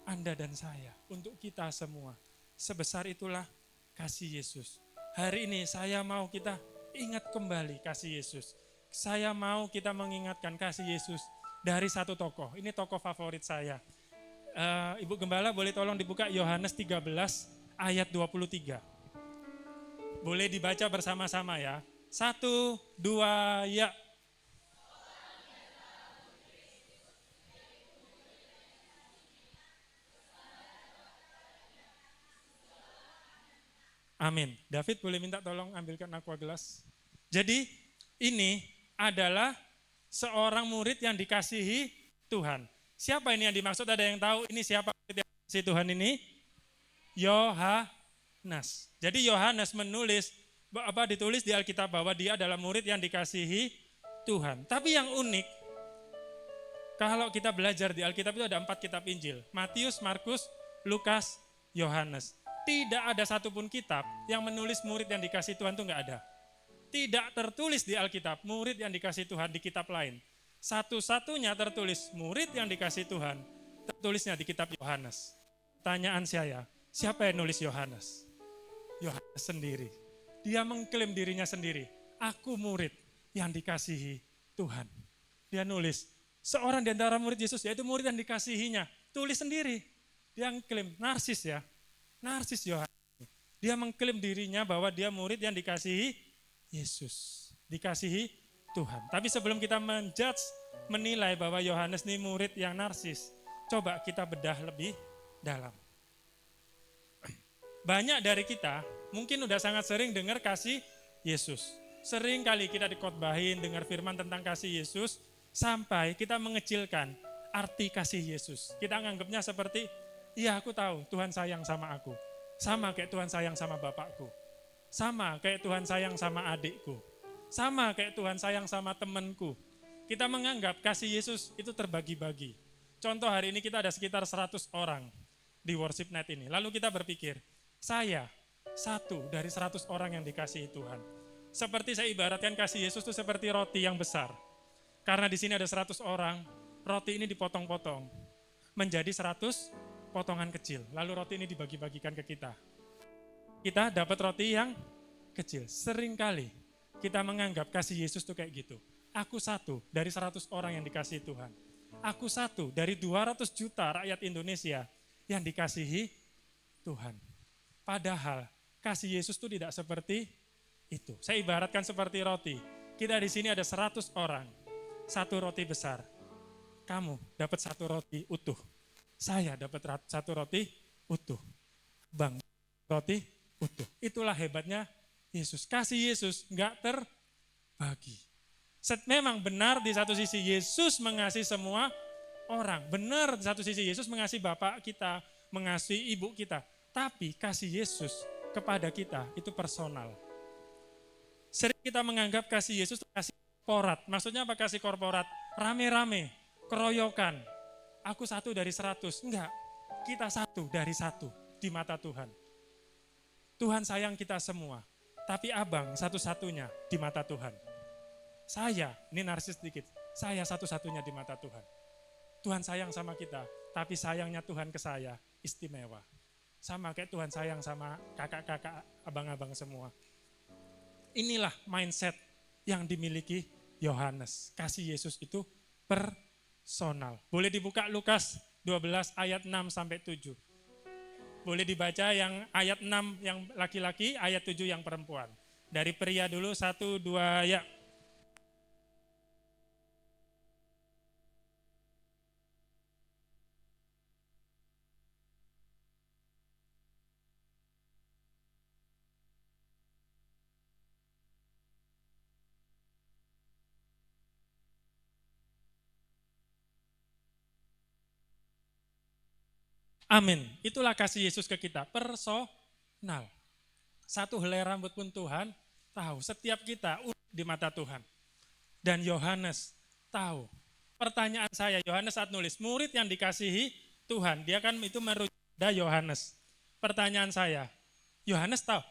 Anda dan saya, untuk kita semua. Sebesar itulah kasih Yesus. Hari ini saya mau kita ingat kembali kasih Yesus. Saya mau kita mengingatkan kasih Yesus dari satu tokoh. Ini tokoh favorit saya. Ibu Gembala boleh tolong dibuka Yohanes 13 ayat 23. Boleh dibaca bersama-sama ya. 1, 2, ya. Amin. David boleh minta tolong ambilkan aqua gelas. Jadi ini adalah seorang murid yang dikasihi Tuhan. Siapa ini yang dimaksud? Ada yang tahu ini siapa murid yang dikasihi Tuhan ini? Yohanes. Jadi Yohanes ditulis di Alkitab bahwa dia adalah murid yang dikasihi Tuhan. Tapi yang unik, kalau kita belajar di Alkitab itu ada 4 kitab Injil. Matius, Markus, Lukas, Yohanes. Tidak ada satupun kitab yang menulis murid yang dikasih Tuhan itu enggak ada. Tidak tertulis di Alkitab murid yang dikasih Tuhan di kitab lain. Satu-satunya tertulis murid yang dikasih Tuhan, tertulisnya di kitab Yohanes. Pertanyaan saya, siapa yang nulis Yohanes? Yohanes sendiri. Dia mengklaim dirinya sendiri, aku murid yang dikasihi Tuhan. Dia nulis, seorang di antara murid Yesus, yaitu murid yang dikasihinya, tulis sendiri. Dia mengklaim, narsis ya. Narsis Yohanes. Dia mengklaim dirinya bahwa dia murid yang dikasihi Yesus. Dikasihi Tuhan. Tapi sebelum kita menilai bahwa Yohanes ini murid yang narsis, Coba kita bedah lebih dalam. Banyak dari kita mungkin udah sangat sering dengar kasih Yesus. Sering kali kita dikhotbahin dengar firman tentang kasih Yesus, sampai kita mengecilkan arti kasih Yesus. Kita nganggapnya seperti, iya aku tahu Tuhan sayang sama aku. Sama kayak Tuhan sayang sama bapakku. Sama kayak Tuhan sayang sama adikku. Sama kayak Tuhan sayang sama temanku. Kita menganggap kasih Yesus itu terbagi-bagi. Contoh hari ini kita ada sekitar 100 orang di worship night ini. Lalu kita berpikir, saya satu dari 100 orang yang dikasihi Tuhan. Seperti saya ibaratkan kasih Yesus itu seperti roti yang besar. Karena di sini ada 100 orang, roti ini dipotong-potong menjadi 100 potongan kecil. Lalu roti ini dibagi-bagikan ke kita. Kita dapat roti yang kecil. Seringkali kita menganggap kasih Yesus itu kayak gitu. Aku satu dari 100 orang yang dikasihi Tuhan. Aku satu dari 200 juta rakyat Indonesia yang dikasihi Tuhan. Padahal kasih Yesus itu tidak seperti itu. Saya ibaratkan seperti roti. Kita di sini ada 100 orang, satu roti besar. Kamu dapat satu roti utuh. Saya dapat satu roti utuh. Bang, roti utuh. Itulah hebatnya Yesus. Kasih Yesus enggak terbagi. Memang benar di satu sisi Yesus mengasihi semua orang. Benar di satu sisi Yesus mengasihi Bapak kita, mengasihi Ibu kita. Tapi kasih Yesus kepada kita itu personal. Sering kita menganggap kasih Yesus itu kasih korporat. Maksudnya apa kasih korporat? Rame-rame, keroyokan. Aku satu dari 100. Enggak, kita satu dari 1 di mata Tuhan. Tuhan sayang kita semua. Tapi abang satu-satunya di mata Tuhan. Saya, ini narsis sedikit, saya satu-satunya di mata Tuhan. Tuhan sayang sama kita, tapi sayangnya Tuhan ke saya istimewa. Sama kayak Tuhan sayang sama kakak-kakak, abang-abang semua. Inilah mindset yang dimiliki Yohanes. Kasih Yesus itu personal. Boleh dibuka Lukas 12 ayat 6 sampai 7. Boleh dibaca yang ayat 6 yang laki-laki, ayat 7 yang perempuan. Dari pria dulu, 1, 2, ya. Amin. Itulah kasih Yesus ke kita, personal. Satu helai rambut pun Tuhan tahu, setiap kita di mata Tuhan. Dan Yohanes tahu. Pertanyaan saya, Yohanes saat nulis, murid yang dikasihi Tuhan, dia kan itu merujuk pada Yohanes. Pertanyaan saya, Yohanes tahu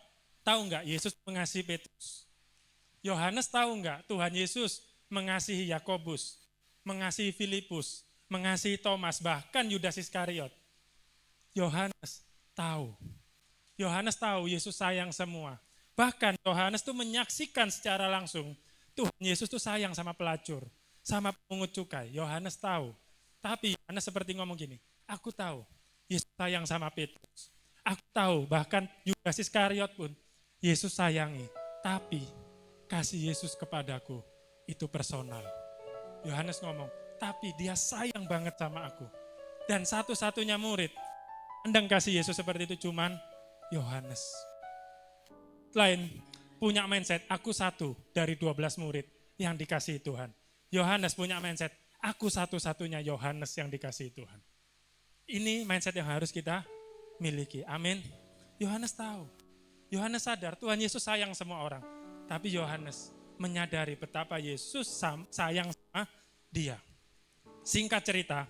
enggak Yesus mengasihi Petrus? Yohanes tahu enggak Tuhan Yesus mengasihi Yakobus, mengasihi Filipus, mengasihi Thomas, bahkan Yudas Iskariot? Yohanes tahu. Yohanes tahu Yesus sayang semua. Bahkan Yohanes tuh menyaksikan secara langsung Tuhan Yesus tuh sayang sama pelacur, sama pungut cukai. Yohanes tahu. Tapi Yohanes seperti ngomong gini, aku tahu Yesus sayang sama Petrus. Aku tahu bahkan Yudas Iskariot pun Yesus sayangi. Tapi kasih Yesus kepadaku itu personal. Yohanes ngomong, tapi dia sayang banget sama aku. Dan satu-satunya murid pandang kasih Yesus seperti itu cuman Yohanes. Lain punya mindset, aku satu dari 12 murid yang dikasihi Tuhan. Yohanes punya mindset, aku satu-satunya Yohanes yang dikasihi Tuhan. Ini mindset yang harus kita miliki. Amin. Yohanes tahu. Yohanes sadar Tuhan Yesus sayang semua orang. Tapi Yohanes menyadari betapa Yesus sayang sama dia. Singkat cerita,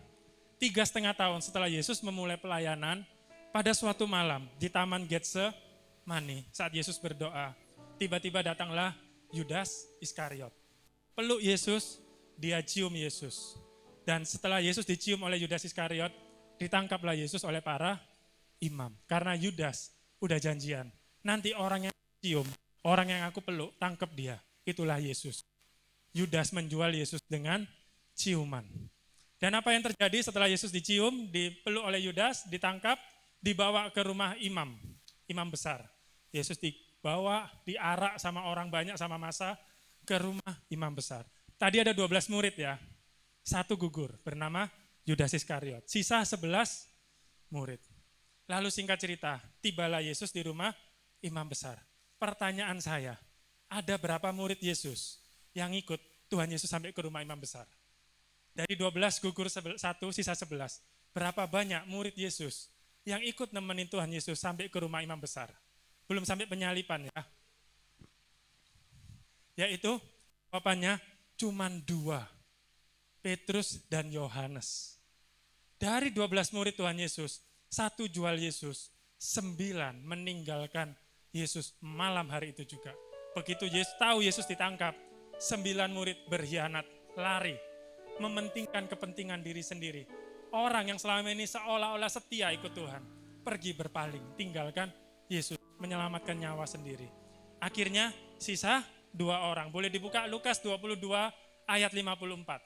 3,5 tahun setelah Yesus memulai pelayanan, pada suatu malam di Taman Getsemani saat Yesus berdoa, tiba-tiba datanglah Yudas Iskariot. Peluk Yesus, dia cium Yesus. Dan setelah Yesus dicium oleh Yudas Iskariot, ditangkaplah Yesus oleh para imam. Karena Yudas udah janjian, nanti orang yang cium, orang yang aku peluk, tangkap dia. Itulah Yesus. Yudas menjual Yesus dengan ciuman. Dan apa yang terjadi setelah Yesus dicium, dipeluk oleh Yudas, ditangkap, dibawa ke rumah imam besar. Yesus dibawa, diarak sama orang banyak, sama massa, ke rumah imam besar. Tadi ada 12 murid ya, satu gugur, bernama Yudas Iskariot. Sisa 11 murid. Lalu singkat cerita, tibalah Yesus di rumah imam besar. Pertanyaan saya, ada berapa murid Yesus yang ikut Tuhan Yesus sampai ke rumah imam besar? Dari 12 gugur 1, sisa 11. Berapa banyak murid Yesus yang ikut nemenin Tuhan Yesus sampai ke rumah imam besar? Belum sampai penyalipan ya. Yaitu jawabannya cuman 2. Petrus dan Yohanes. Dari 12 murid Tuhan Yesus, 1 jual Yesus, 9 meninggalkan Yesus malam hari itu juga. Begitu Yesus tahu Yesus ditangkap, 9 murid berkhianat, lari, mementingkan kepentingan diri sendiri. Orang yang selama ini seolah-olah setia ikut Tuhan, pergi berpaling, tinggalkan Yesus, menyelamatkan nyawa sendiri. Akhirnya sisa 2 orang. Boleh dibuka Lukas 22 ayat 54.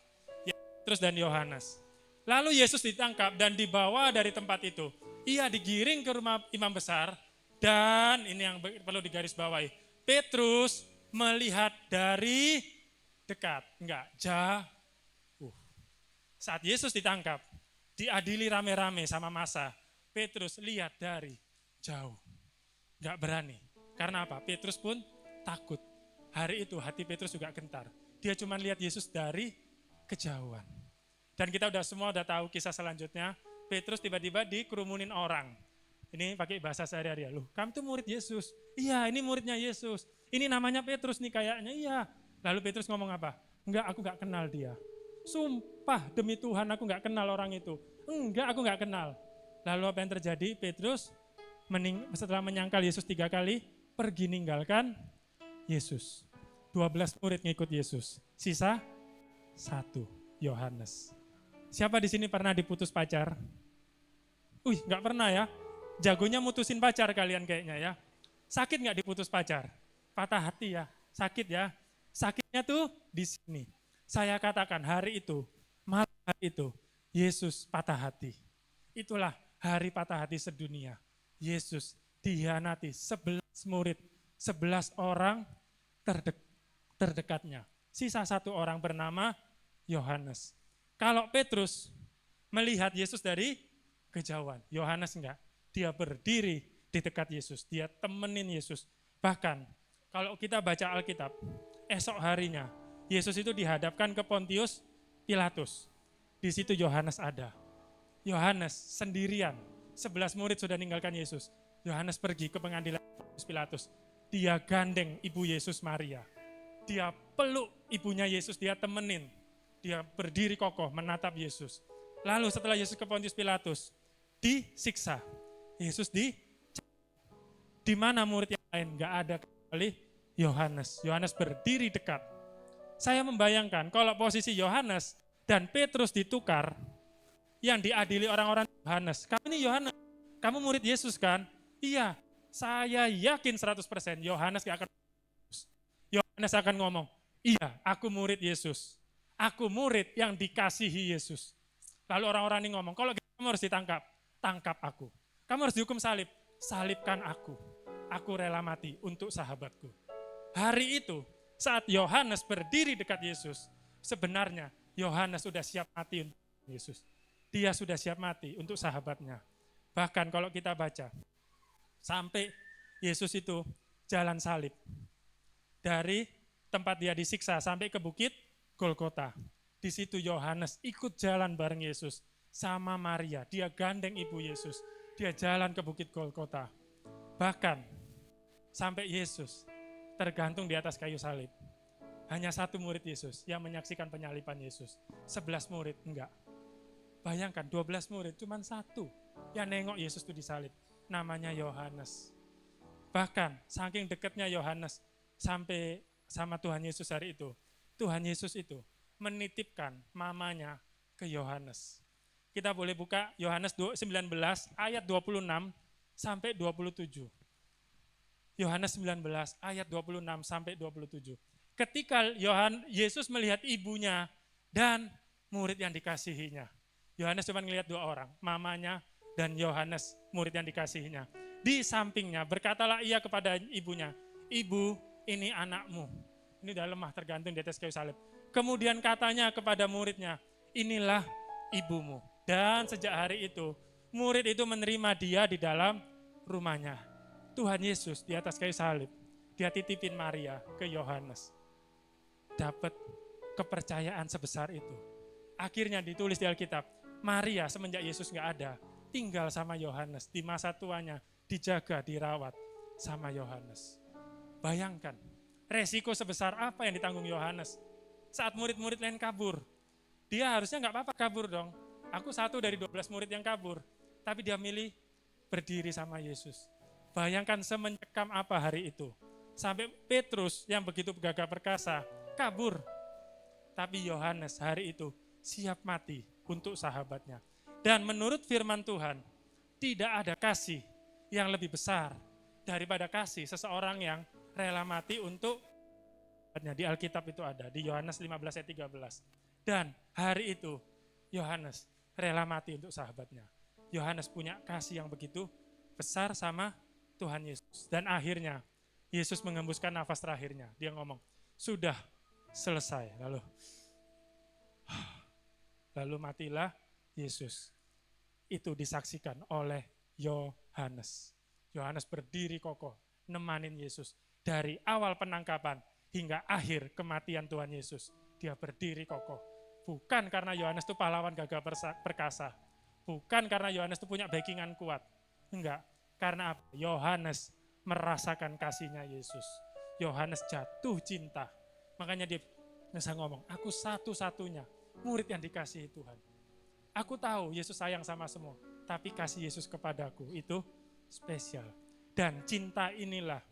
Petrus dan Yohanes. Lalu Yesus ditangkap dan dibawa dari tempat itu. Ia digiring ke rumah imam besar dan ini yang perlu digarisbawahi. Petrus melihat dari dekat, enggak jauh. Saat Yesus ditangkap, diadili rame-rame sama massa, Petrus lihat dari jauh. Enggak berani. Karena apa? Petrus pun takut. Hari itu hati Petrus juga gentar. Dia cuma lihat Yesus dari kejauhan. Dan kita semua udah tahu kisah selanjutnya. Petrus tiba-tiba dikerumunin orang. Ini pakai bahasa sehari-hari. Loh, kamu tuh murid Yesus. Iya, ini muridnya Yesus. Ini namanya Petrus nih kayaknya. Iya. Lalu Petrus ngomong apa? Enggak, aku enggak kenal dia. Sumpah demi Tuhan aku enggak kenal orang itu. Enggak, aku enggak kenal. Lalu apa yang terjadi? Petrus setelah menyangkal Yesus 3 kali, pergi ninggalkan Yesus. 12 murid ngikut Yesus. Sisa 1, Yohanes. Siapa di sini pernah diputus pacar? Nggak pernah ya. Jagonya mutusin pacar kalian kayaknya ya. Sakit nggak diputus pacar? Patah hati ya, sakit ya. Sakitnya tuh di sini. Saya katakan hari itu, malam hari itu, Yesus patah hati. Itulah hari patah hati sedunia. Yesus dihianati 11 murid, 11 orang terdekatnya. Sisa 1 orang bernama Yohanes. Kalau Petrus melihat Yesus dari kejauhan, Yohanes enggak. Dia berdiri di dekat Yesus, dia temenin Yesus. Bahkan kalau kita baca Alkitab, esok harinya Yesus itu dihadapkan ke Pontius Pilatus. Di situ Yohanes ada. Yohanes sendirian, 11 murid sudah meninggalkan Yesus. Yohanes pergi ke pengadilan Pontius Pilatus. Dia gandeng ibu Yesus Maria. Dia peluk ibunya Yesus, dia temenin. Dia berdiri kokoh menatap Yesus. Lalu setelah Yesus ke Pontius Pilatus, disiksa. Yesus di mana murid yang lain? Gak ada kecuali Yohanes. Yohanes berdiri dekat. Saya membayangkan kalau posisi Yohanes dan Petrus ditukar, yang diadili orang-orang Yohanes. Kamu ini Yohanes, kamu murid Yesus kan? Iya, saya yakin 100% Yohanes gak akan. Yohanes akan ngomong, iya aku murid Yesus. Aku murid yang dikasihi Yesus. Lalu orang-orang ini ngomong, kalau kamu harus ditangkap, tangkap aku. Kamu harus dihukum salib, salibkan aku. Aku rela mati untuk sahabatku. Hari itu, saat Yohanes berdiri dekat Yesus, sebenarnya Yohanes sudah siap mati untuk Yesus. Dia sudah siap mati untuk sahabatnya. Bahkan kalau kita baca, sampai Yesus itu jalan salib. Dari tempat dia disiksa sampai ke bukit Golgota. Di situ Yohanes ikut jalan bareng Yesus sama Maria. Dia gandeng ibu Yesus. Dia jalan ke bukit Golgota. Bahkan sampai Yesus tergantung di atas kayu salib. Hanya 1 murid Yesus yang menyaksikan penyaliban Yesus. 11 murid enggak. Bayangkan 12 murid cuma 1 yang nengok Yesus itu disalib. Namanya Yohanes. Bahkan saking dekatnya Yohanes sampai sama Tuhan Yesus hari itu. Tuhan Yesus itu menitipkan mamanya ke Yohanes. Kita boleh buka Yohanes 19 ayat 26 sampai 27. Yohanes 19 ayat 26 sampai 27. Ketika Yesus melihat ibunya dan murid yang dikasihinya. Yohanes cuma melihat 2 orang, mamanya dan Yohanes, murid yang dikasihinya. Di sampingnya berkatalah ia kepada ibunya, "Ibu, ini anakmu." Ini udah lemah tergantung di atas kayu salib. Kemudian katanya kepada muridnya, "Inilah ibumu." Dan sejak hari itu, murid itu menerima dia di dalam rumahnya. Tuhan Yesus di atas kayu salib, dia titipin Maria ke Yohanes. Dapat kepercayaan sebesar itu. Akhirnya ditulis di Alkitab, Maria semenjak Yesus gak ada, tinggal sama Yohanes. Di masa tuanya, dijaga, dirawat sama Yohanes. Bayangkan, resiko sebesar apa yang ditanggung Yohanes. Saat murid-murid lain kabur, dia harusnya gak apa-apa kabur dong. Aku satu dari 12 murid yang kabur. Tapi dia milih berdiri sama Yesus. Bayangkan semencekam apa hari itu. Sampai Petrus yang begitu gagah perkasa, kabur. Tapi Yohanes hari itu siap mati untuk sahabatnya. Dan menurut firman Tuhan, tidak ada kasih yang lebih besar daripada kasih seseorang yang rela mati untuk sahabatnya. Di Alkitab itu ada, di Yohanes 15 ayat 13. Dan hari itu Yohanes rela mati untuk sahabatnya. Yohanes punya kasih yang begitu besar sama Tuhan Yesus. Dan akhirnya Yesus mengembuskan nafas terakhirnya. Dia ngomong, sudah selesai. Lalu matilah Yesus. Itu disaksikan oleh Yohanes. Yohanes berdiri kokoh, nemanin Yesus. Dari awal penangkapan hingga akhir kematian Tuhan Yesus. Dia berdiri kokoh. Bukan karena Yohanes itu pahlawan gagah perkasa. Bukan karena Yohanes itu punya backingan kuat. Enggak. Karena apa? Yohanes merasakan kasihnya Yesus. Yohanes jatuh cinta. Makanya dia bisa ngomong, aku satu-satunya murid yang dikasihi Tuhan. Aku tahu Yesus sayang sama semua, tapi kasih Yesus kepadaku itu spesial. Dan cinta inilah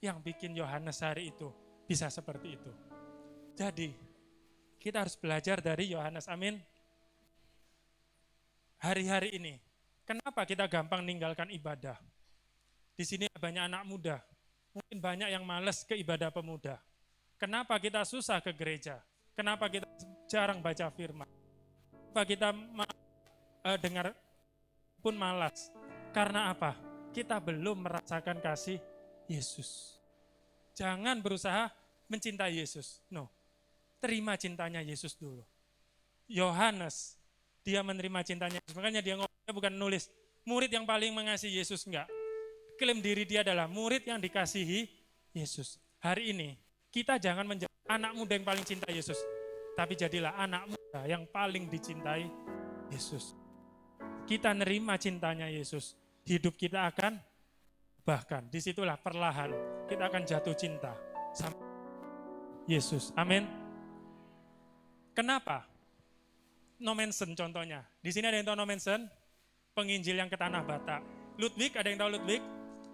yang bikin Yohanes hari itu bisa seperti itu. Jadi, kita harus belajar dari Yohanes, amin. Hari-hari ini, kenapa kita gampang ninggalkan ibadah? Di sini banyak anak muda, mungkin banyak yang malas ke ibadah pemuda. Kenapa kita susah ke gereja? Kenapa kita jarang baca firman? Kenapa kita dengar pun malas? Karena apa? Kita belum merasakan kasih Yesus. Jangan berusaha mencintai Yesus. No, terima cintanya Yesus dulu. Yohanes, dia menerima cintanya Yesus. Makanya dia ngomongnya bukan nulis, murid yang paling mengasihi Yesus, enggak. Klaim diri dia adalah murid yang dikasihi Yesus. Hari ini, kita jangan menjadi anak muda yang paling cinta Yesus. Tapi jadilah anak muda yang paling dicintai Yesus. Kita nerima cintanya Yesus, hidup kita akan bahkan disitulah perlahan kita akan jatuh cinta sama Yesus. Amin. Kenapa? No Manson contohnya. Di sini ada yang tahu No Manson? Penginjil yang ke tanah Batak. Ludwig, ada yang tahu Ludwig?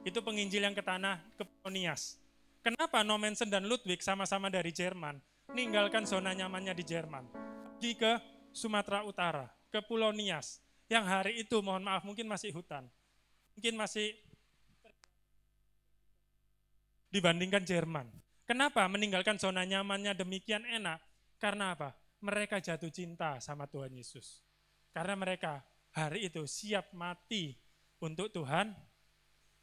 Itu penginjil yang ke tanah Polonias. Kenapa No Manson dan Ludwig sama-sama dari Jerman? Ninggalkan zona nyamannya di Jerman. Pergi ke Sumatera Utara, ke Pulau Nias. Yang hari itu mohon maaf mungkin masih hutan. Mungkin masih dibandingkan Jerman. Kenapa meninggalkan zona nyamannya demikian enak? Karena apa? Mereka jatuh cinta sama Tuhan Yesus. Karena mereka hari itu siap mati untuk Tuhan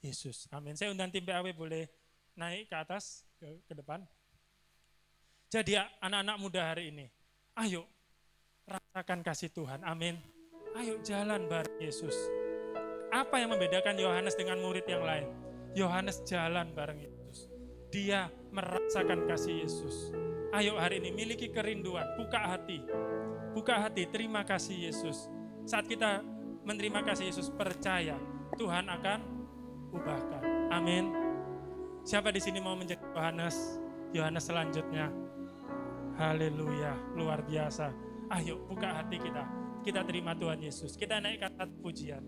Yesus. Amin. Saya undang tim PAW boleh naik ke atas, ke depan. Jadi anak-anak muda hari ini, ayo rasakan kasih Tuhan. Amin. Ayo jalan bareng Yesus. Apa yang membedakan Yohanes dengan murid yang lain? Yohanes jalan bareng Yesus. Dia merasakan kasih Yesus. Ayo hari ini miliki kerinduan, buka hati. Buka hati, terima kasih Yesus. Saat kita menerima kasih Yesus, percaya Tuhan akan ubahkan. Amin. Siapa di sini mau menjadi Yohanes? Yohanes selanjutnya. Haleluya, luar biasa. Ayo buka hati kita. Kita terima Tuhan Yesus. Kita naikkan satu pujian.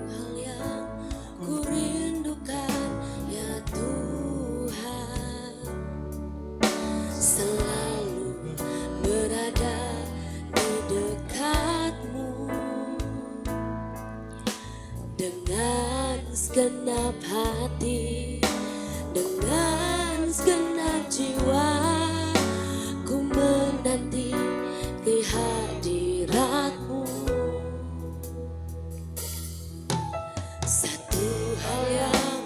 Hal yang ku rindukan ya Tuhan, selalu berada di dekat-Mu dengan segenap hati, dengan segenap jiwa, ku menanti kehadirat-Mu. Satu hal yang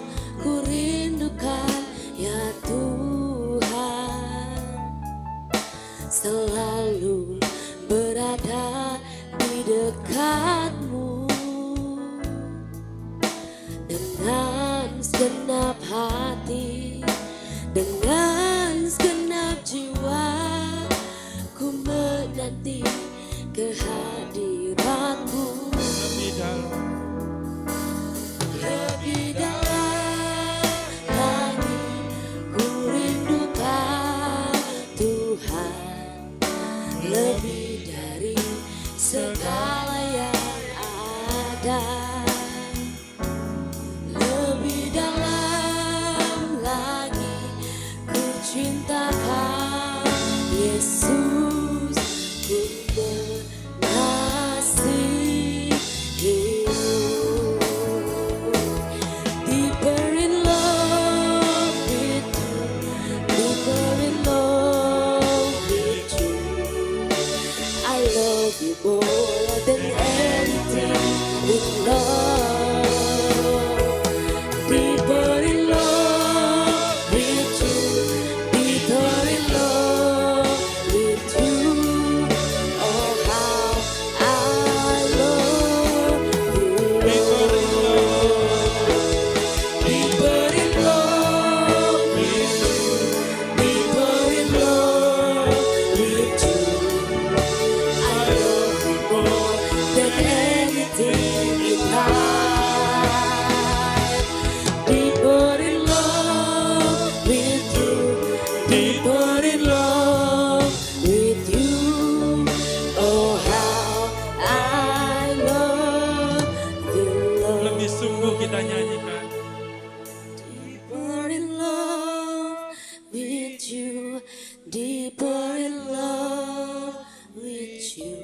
menanti kehadiranmu. Lebih dalam. Lebih dalam lagi ku rindukan Tuhan, lebih dari segala yang ada. Lebih dalam lagi ku cintakan Yesus, ku mengasihimu. Deeper in love with you, deeper in love with you. I love you more than anything in love. Deeper in love with you, deeper in love with you. Oh, how I love you. Deeper in love with you, deeper in love with you. I love you more than anything in life. Deeper in love with you, deeper in love with you. Oh, how I love you, Lord. Lebih sungguh kita nyanyikan. Deeper in love with you, deeper in love with you.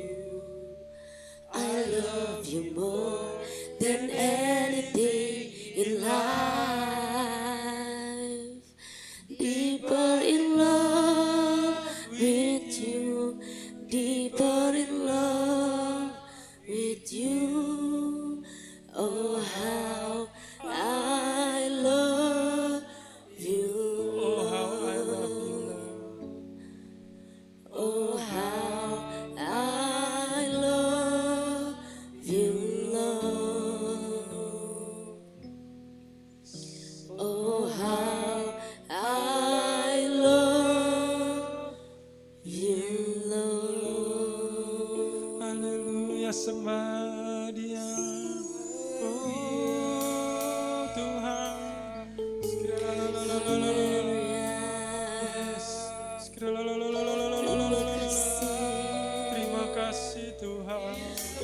I love you more than anything in life. Deeper in love with you, deeper in love with you. Oh, how I love you. Oh, how I love you, Lord. Oh, how I love you, Lord. Oh, how I love you, Lord. Haleluya, sembah Dia. Oh Tuhan. Terima kasih Tuhan.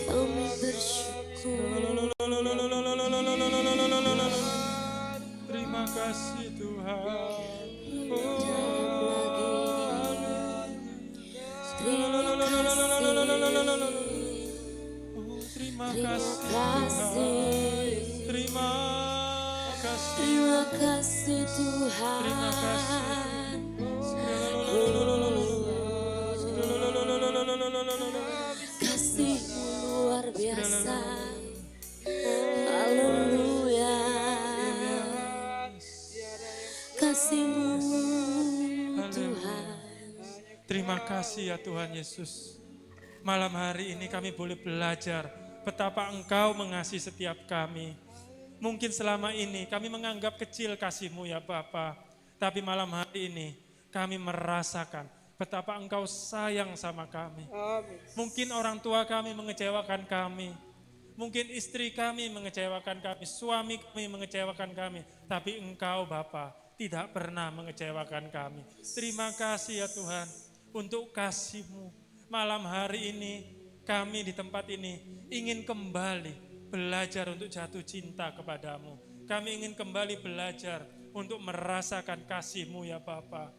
Kami bersyukur. Terima kasih Tuhan. Terima Terima kasih. kasih. Terima kasih. Terima kasih Tuhan. Terima kasih. Kasih-Mu luar biasa. Haleluya. Kasih-Mu Tuhan. Terima kasih ya Tuhan Yesus. Malam hari ini kami boleh belajar betapa Engkau mengasihi setiap kami. Mungkin selama ini kami menganggap kecil kasih-Mu ya Bapa. Tapi malam hari ini kami merasakan betapa Engkau sayang sama kami. Mungkin orang tua kami mengecewakan kami. Mungkin istri kami mengecewakan kami. Suami kami mengecewakan kami. Tapi Engkau Bapa tidak pernah mengecewakan kami. Terima kasih ya Tuhan untuk kasih-Mu. Malam hari ini kami di tempat ini ingin kembali belajar untuk jatuh cinta kepadamu. Kami ingin kembali belajar untuk merasakan kasih-Mu ya Bapa.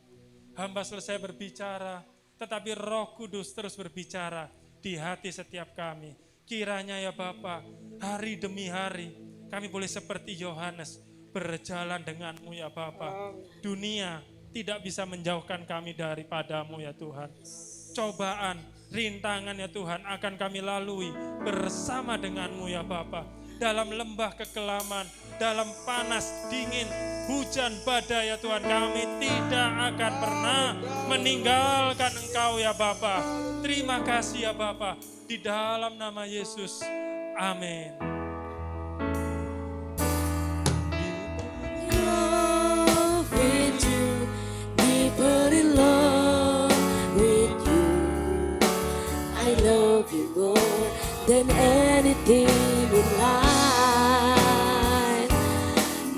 Hamba selesai berbicara, tetapi Roh Kudus terus berbicara di hati setiap kami. Kiranya ya Bapa, hari demi hari kami boleh seperti Yohanes berjalan denganmu ya Bapa. Dunia tidak bisa menjauhkan kami daripadamu ya Tuhan. Cobaan, rintangan ya Tuhan akan kami lalui bersama denganmu ya Bapa. Dalam lembah kekelaman, dalam panas, dingin, hujan, badai ya Tuhan, kami tidak akan pernah meninggalkan Engkau ya Bapa. Terima kasih ya Bapa, di dalam nama Yesus. Amin. Love with you, deeper in love with you. I love you more than anything in life.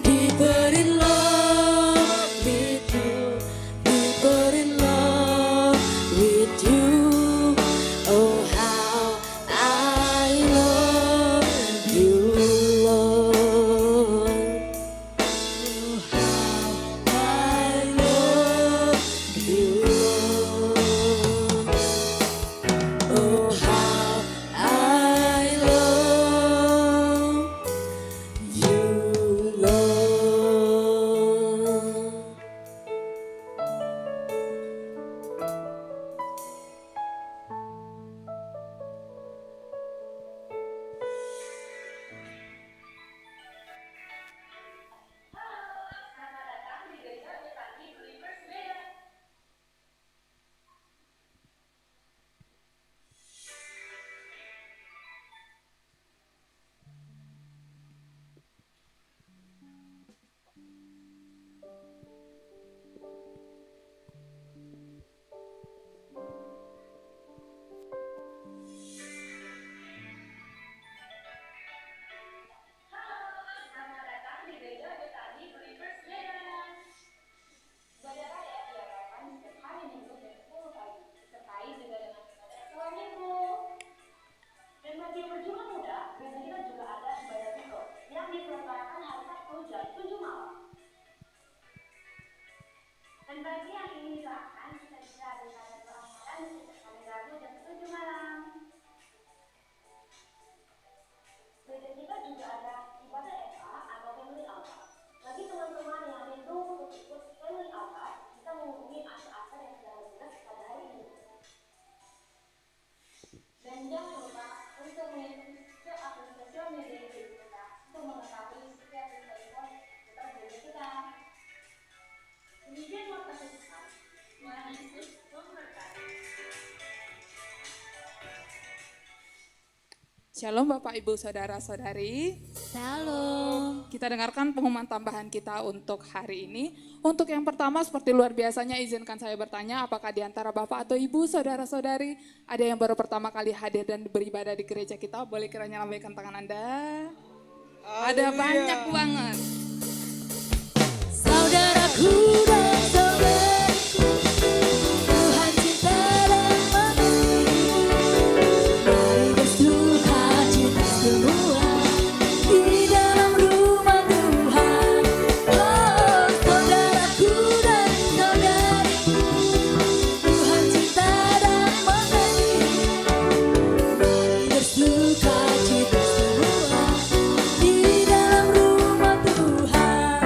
Deeper in love with you, deeper in love with you. Oh, how I love you, Lord. Oh, how I love you, Lord. Oh, how I love you, Lord. Ibadah raya diadakan setiap hari Minggu jam 10 pagi, disertai juga dengan ibadah setelah Minggu. Dan bagi yang berjumlah muda, gereja kita juga ada ibadah minggu yang diselenggarakan hari Sabtu jam 7 malam. Dan bagi yang ingin didoakan, kita juga ada ibadah doa Ramadan setiap hari Rabu jam 7 malam. Gereja kita juga ada ibadah FA atau Family Altar. Bagi teman-teman yang rindu untuk ikut Family Altar, bisa menghubungi akte-akte yang sudah bertugas pada hari ini. Dan jangan lupa untuk mengikuti setiap akun sosial media gereja kita untuk mengetahui setiap info-info seputar gereja kita. Demikian waktu Tuhan. Tuhan Yesus memberkati. Shalom Bapak Ibu Saudara-saudari. Shalom. Kita dengarkan pengumuman tambahan kita untuk hari ini. Untuk yang pertama seperti luar biasanya izinkan saya bertanya apakah di antara Bapak atau Ibu Saudara-saudari ada yang baru pertama kali hadir dan beribadah di gereja kita? Boleh kiranya lambaikan tangan Anda. Ada banyak banget. Saudaraku dan saudariku, Tuhan cinta dan mengasihi. Mari bersuka cita semua di dalam rumah Tuhan. Oh, saudaraku dan saudariku, Tuhan cinta dan mengasihi. Mari bersuka cita semua di dalam rumah Tuhan.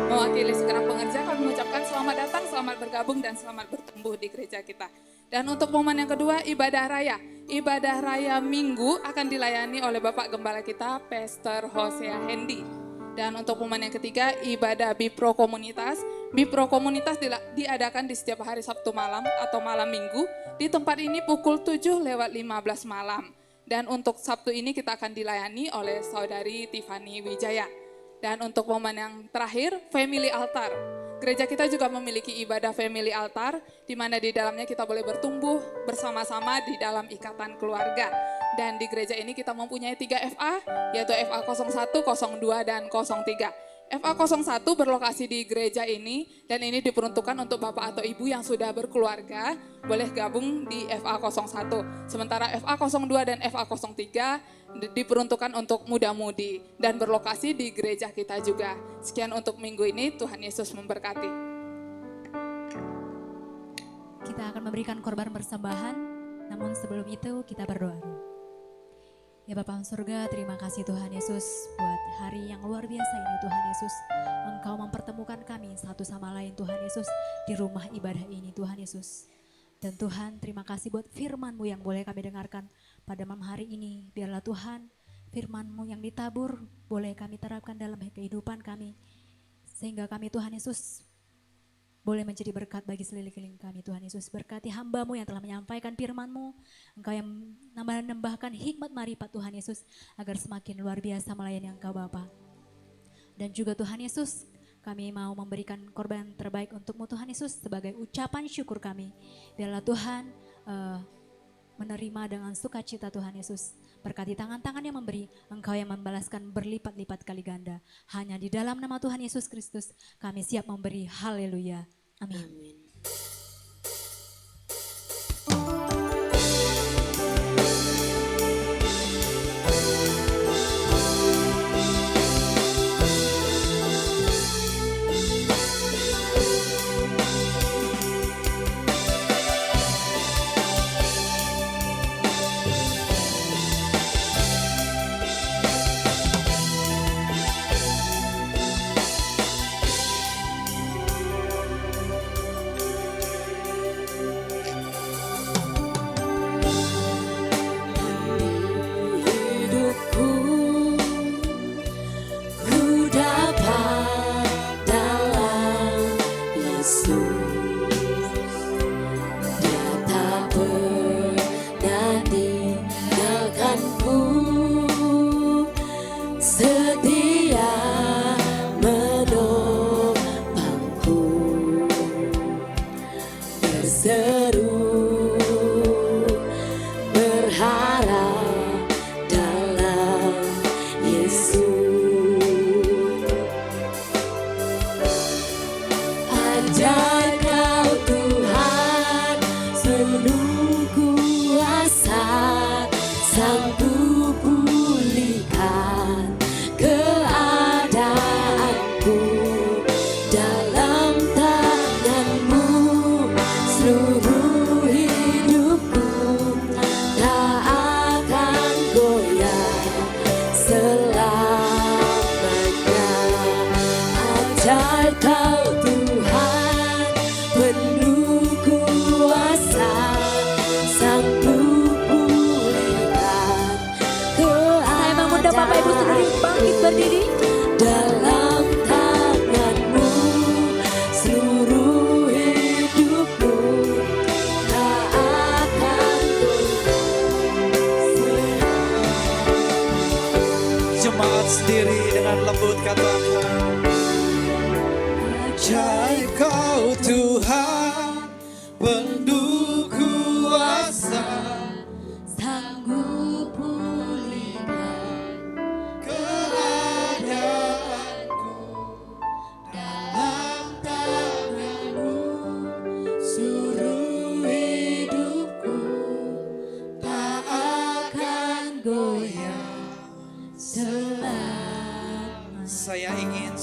Mewakili segenap pengerja kami mengucapkan selamat datang, selamat bergabung dan selamat bertumbuh di gereja kita. Dan untuk momen yang kedua ibadah raya. Ibadah raya Minggu akan dilayani oleh Bapak Gembala kita Pastor Hosea Hendy. Dan untuk momen yang ketiga ibadah Bipro Komunitas. Bipro Komunitas diadakan di setiap hari Sabtu malam atau malam Minggu. Di tempat ini pukul 7:15 malam. Dan untuk Sabtu ini kita akan dilayani oleh Saudari Tiffany Wijaya. Dan untuk momen yang terakhir, Family Altar. Gereja kita juga memiliki ibadah Family Altar, di mana di dalamnya kita boleh bertumbuh bersama-sama di dalam ikatan keluarga. Dan di gereja ini kita mempunyai 3 FA, yaitu FA 01, 02, dan 03. FA 01 berlokasi di gereja ini, dan ini diperuntukkan untuk Bapak atau Ibu yang sudah berkeluarga, boleh gabung di FA 01. Sementara FA 02 dan FA 03 diperuntukkan untuk muda-mudi dan berlokasi di gereja kita juga. Sekian untuk minggu ini, Tuhan Yesus memberkati. Kita akan memberikan korban persembahan, namun sebelum itu kita berdoa. Ya Bapa surga, terima kasih Tuhan Yesus buat hari yang luar biasa ini Tuhan Yesus. Engkau mempertemukan kami satu sama lain Tuhan Yesus di rumah ibadah ini Tuhan Yesus. Dan Tuhan terima kasih buat firman-Mu yang boleh kami dengarkan pada malam hari ini. Biarlah Tuhan firman-Mu yang ditabur boleh kami terapkan dalam kehidupan kami. Sehingga kami Tuhan Yesus boleh menjadi berkat bagi sekeliling kami Tuhan Yesus. Berkati hamba-Mu yang telah menyampaikan firman-Mu. Engkau yang menambahkan hikmat marifat Tuhan Yesus agar semakin luar biasa melayani Engkau Bapa. Dan juga Tuhan Yesus, kami mau memberikan korban terbaik untuk-Mu Tuhan Yesus sebagai ucapan syukur kami. Biarlah Tuhan menerima dengan sukacita Tuhan Yesus. Berkati tangan-tangan yang memberi, Engkau yang membalaskan berlipat-lipat kali ganda. Hanya di dalam nama Tuhan Yesus Kristus kami siap memberi. Haleluya. Amin.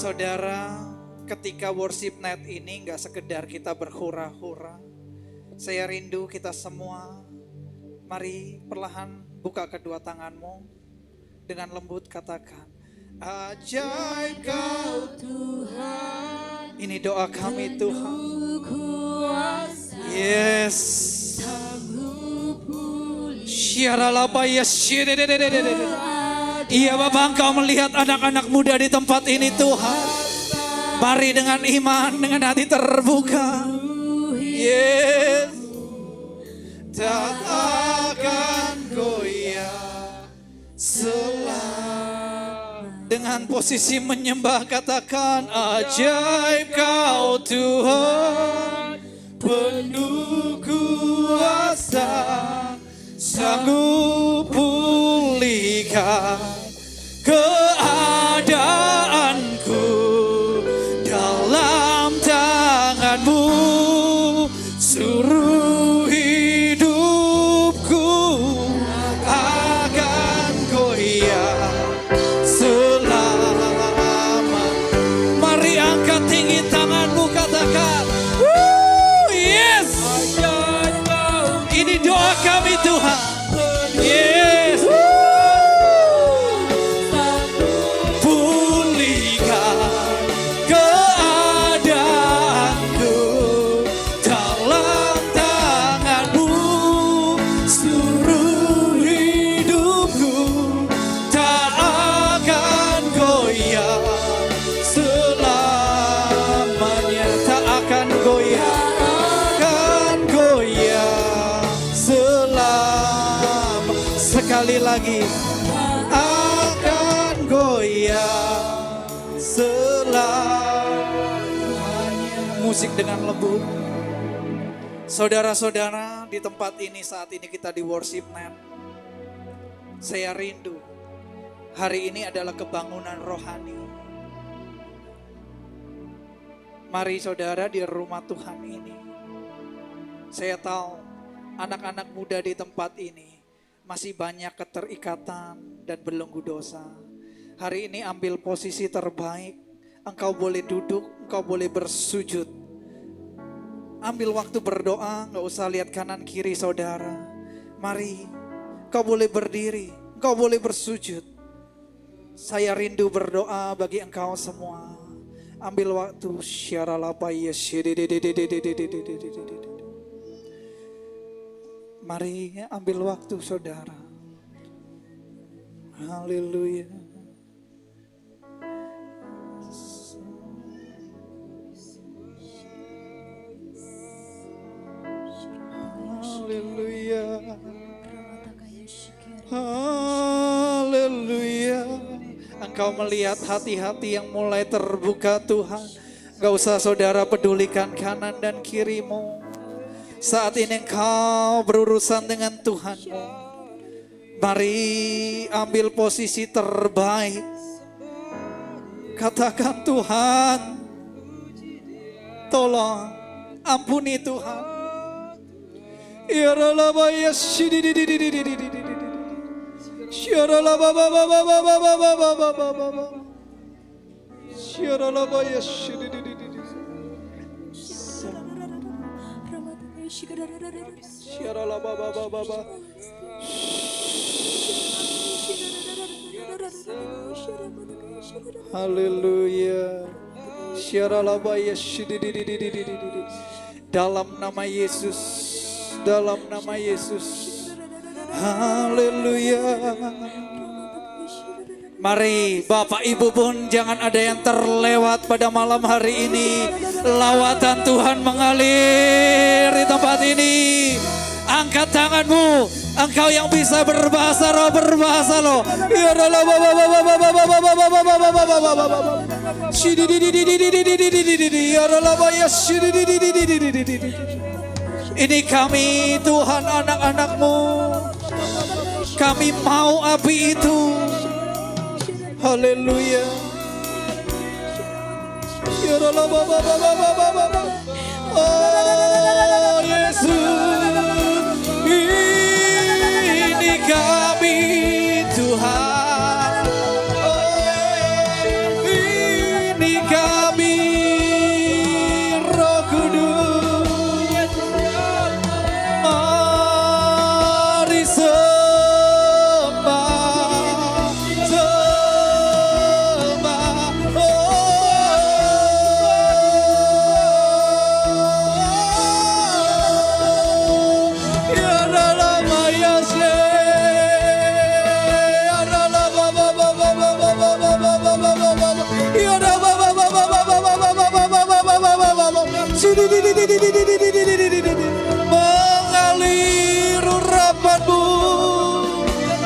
Saudara, ketika worship night ini gak sekedar kita berhura-hura. Saya rindu kita semua, mari perlahan buka kedua tanganmu. Dengan lembut katakan, ajaib Kau Tuhan. Ini doa kami Tuhan. Yes. Iya Bapak, Engkau melihat anak-anak muda di tempat ini Tuhan. Mari dengan iman, dengan hati terbuka. Yes. Tak akan goyah selama. Dengan posisi menyembah katakan, ajaib Kau Tuhan, penuh kuasa, sanggup pulihkan keadaanku dalam tangan-Mu, suruh hidupku akan goyah selama. Mari angkat tinggi tanganmu, katakan, yes. Ini doa kami Tuhan. Yes. Pulihkan keadaanku dalam tangan-Mu, seluruh hidupku tak akan goyah selamanya. Tak akan goyah, akan goyah selama. Sekali lagi, akan goyah selamanya. Musik dengan lembut. Saudara-saudara, di tempat ini saat ini kita di worship night. Saya rindu hari ini adalah kebangunan rohani. Mari saudara di rumah Tuhan ini. Saya tahu anak-anak muda di tempat ini masih banyak keterikatan dan belenggu dosa. Hari ini ambil posisi terbaik. Engkau boleh duduk, engkau boleh bersujud. Ambil waktu berdoa, gak usah lihat kanan kiri saudara. Mari, engkau boleh berdiri, engkau boleh bersujud. Saya rindu berdoa bagi engkau semua. Ambil waktu. Mari ambil waktu saudara. Haleluya. Haleluya. Haleluya. Engkau melihat hati-hati yang mulai terbuka Tuhan. Gak usah saudara pedulikan kanan dan kirimu. Saat ini engkau berurusan dengan Tuhanmu. Mari ambil posisi terbaik. Katakan Tuhan, tolong ampuni Tuhan. Ya Allah ya haleluya. Dalam nama Yesus, dalam nama Yesus. Haleluya. Mari Bapak Ibu pun jangan ada yang terlewat pada malam hari ini. Lawatan Tuhan mengalir di tempat ini. Angkat tanganmu, engkau yang bisa berbahasa roh, berbahasa roh. Ini kami Tuhan, anak-anak-Mu. Kami mau api itu. Haleluya. Oh Yesus, ini kami Tuhan. Oh, ini kami Roh Kudus. Mari sembah, sembah. Mengalir urapanmu,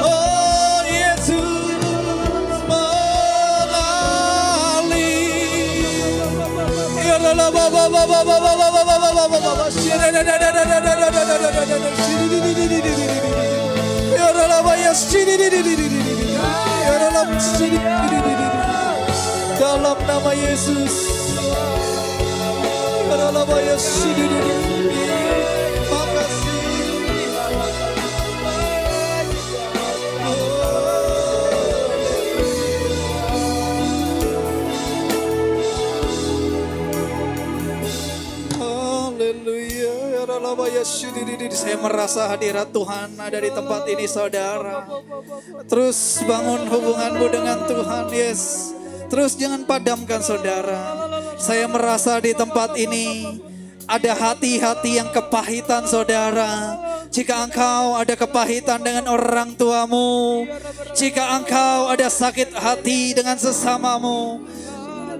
oh Yesus, dalam nama Yesus. Saya merasa hadirat Tuhan ada di tempat ini saudara. Terus bangun hubunganmu dengan Tuhan, yes. Terus jangan padamkan saudara. Saya merasa di tempat ini ada hati-hati yang kepahitan saudara. Jika engkau ada kepahitan dengan orang tuamu, jika engkau ada sakit hati dengan sesamamu,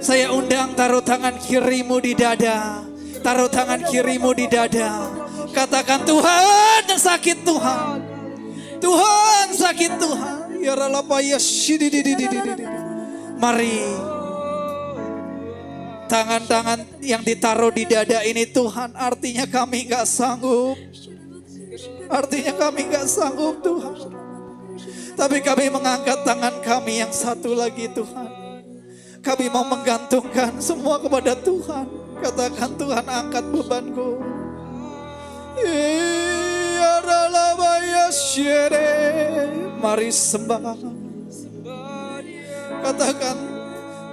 saya undang taruh tangan kirimu di dada. Taruh tangan kirimu di dada. Katakan Tuhan yang sakit Tuhan. Tuhan sakit Tuhan. Ya Allah ya mari. Tangan-tangan yang ditaruh di dada ini Tuhan artinya kami gak sanggup. Artinya kami gak sanggup Tuhan. Tapi kami mengangkat tangan kami yang satu lagi Tuhan. Kami mau menggantungkan semua kepada Tuhan. Katakan Tuhan angkat bebanku. Mari sembah. Katakan,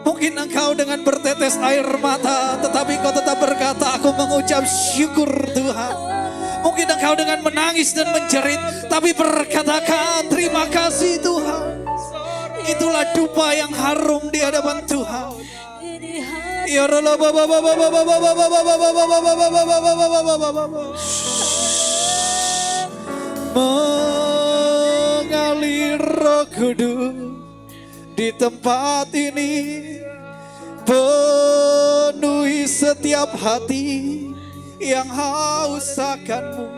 mungkin engkau dengan bertetes air mata, tetapi kau tetap berkata, aku mengucap syukur Tuhan. Mungkin engkau dengan menangis dan menjerit, tapi berkatakan terima kasih Tuhan. Itulah dupa yang harum di hadapan Tuhan. Ya Allah, mengalir Roh Kudus di tempat ini, penuhi setiap hati yang haus akanmu.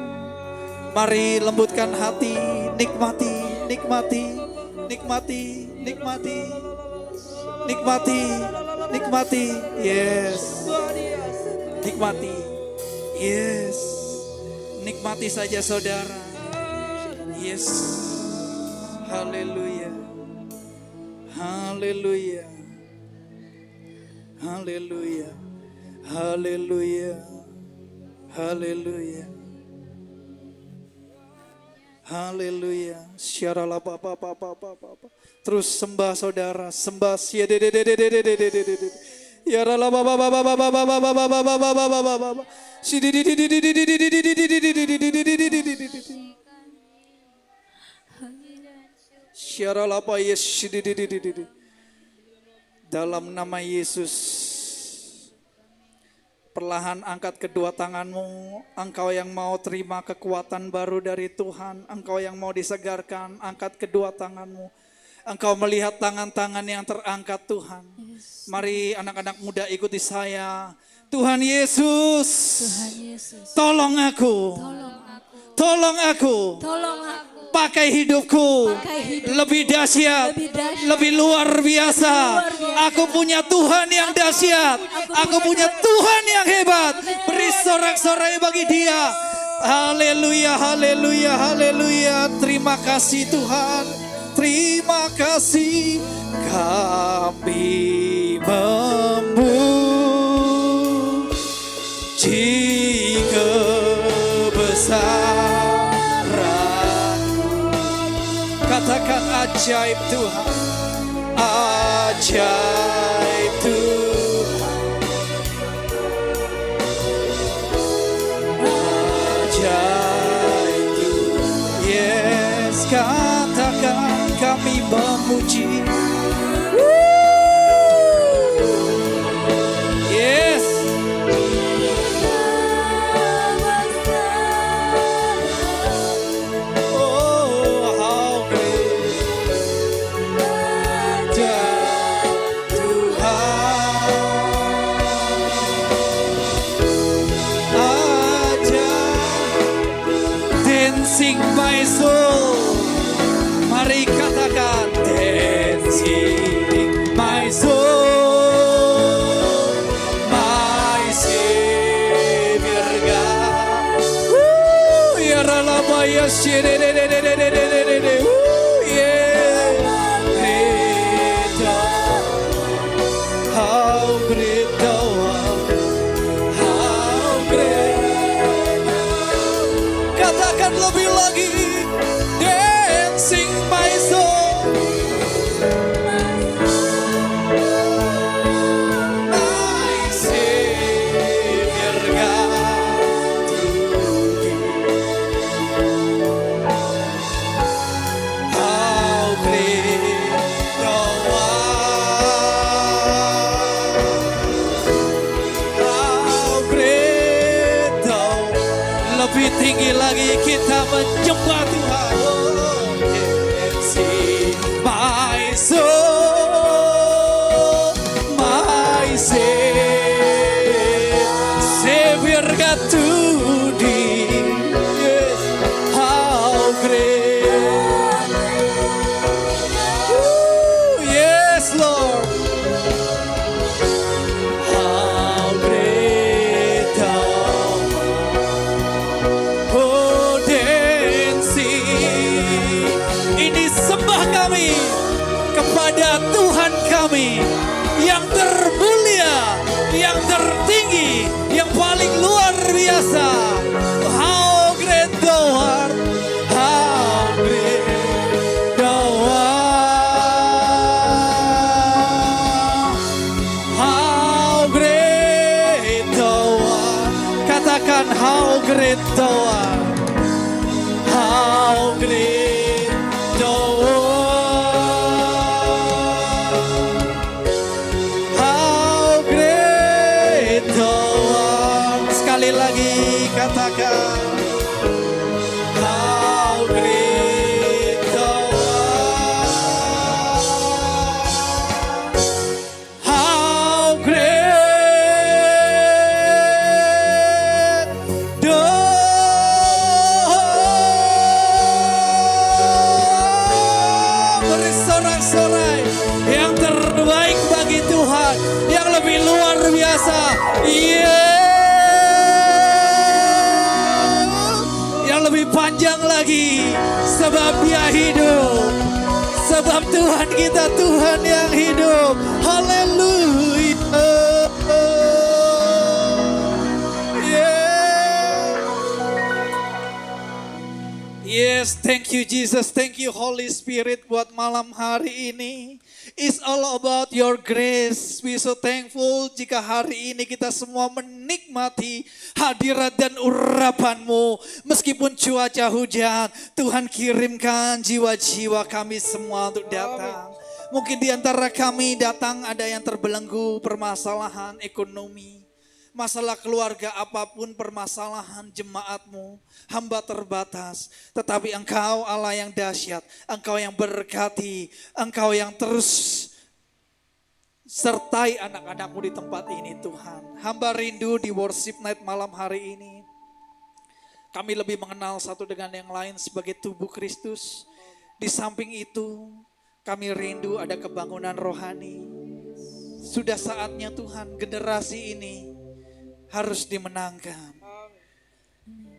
Mari lembutkan hati, nikmati, nikmati, nikmati, nikmati, nikmati, nikmati, yes, nikmati, yes, nikmati saja saudara, yes, haleluya, haleluya, haleluya, haleluya, haleluya, haleluya. Syaralah papa. Terus sembah saudara, sembah ya rala baba. Syaralah pa yes. Dalam nama Yesus, perlahan angkat kedua tanganmu. Engkau yang mau terima kekuatan baru dari Tuhan, engkau yang mau disegarkan, angkat kedua tanganmu. Engkau melihat tangan-tangan yang terangkat Tuhan. Mari anak-anak muda ikuti saya. Tuhan Yesus, tolong aku, tolong aku, pakai hidupku lebih dahsyat, lebih luar biasa. Aku punya Tuhan yang dahsyat, aku punya Tuhan yang hebat. Beri sorak-sorai bagi Dia. Haleluya, haleluya, haleluya. Terima kasih Tuhan. Terima kasih, kami memuji kebesaran. Katakan ajaib Tuhan, ajaib Tuhan, ajaib Tuhan. Yes, katakan kami memuji. Yes. Oh, how great Tuhan. Dancing my soul. Mari katakan dancing my soul, my Savior God. Ya ralama ya shirerererererererere. Yeah, great thou, how great thou art, how great. Katakan lebih lagi. Dancing my soul, my Savior God, to Thee. How great Thou art, how great Thou. Lebih tinggi lagi kita menyembah Tuhan. My soul, my Savior God to Thee. Yes, how great. Yes, Lord. How great Thou art. Oh, kepada Tuhan kami yang termulia, yang tertinggi, yang paling luar biasa. How great thou art, how great thou art, how great thou art. Katakan how great thou art, how great thou art, how great thou art. Sekali lagi katakan how great thou art, how great thou art. Bersorak-sorai yang terbaik bagi Tuhan, yang lebih luar biasa. Yang lebih panjang lagi, sebab Dia hidup. Sebab Tuhan kita Tuhan yang hidup. Haleluya. Yes, thank you Jesus, thank you Holy Spirit buat malam hari ini. It's all about your grace. We so thankful jika hari ini kita semua menikmati hadirat dan urapan-Mu. Meskipun cuaca hujan, Tuhan kirimkan jiwa-jiwa kami semua untuk datang. Mungkin di antara kami datang ada yang terbelenggu permasalahan ekonomi. Masalah keluarga apapun permasalahan jemaat-Mu, hamba terbatas. Tetapi Engkau Allah yang dahsyat, Engkau yang berkati, Engkau yang terus sertai anak-anak-Mu di tempat ini Tuhan. Hamba rindu di worship night malam hari ini. Kami lebih mengenal satu dengan yang lain sebagai tubuh Kristus. Di samping itu kami rindu ada kebangunan rohani. Sudah saatnya Tuhan generasi ini harus dimenangkan.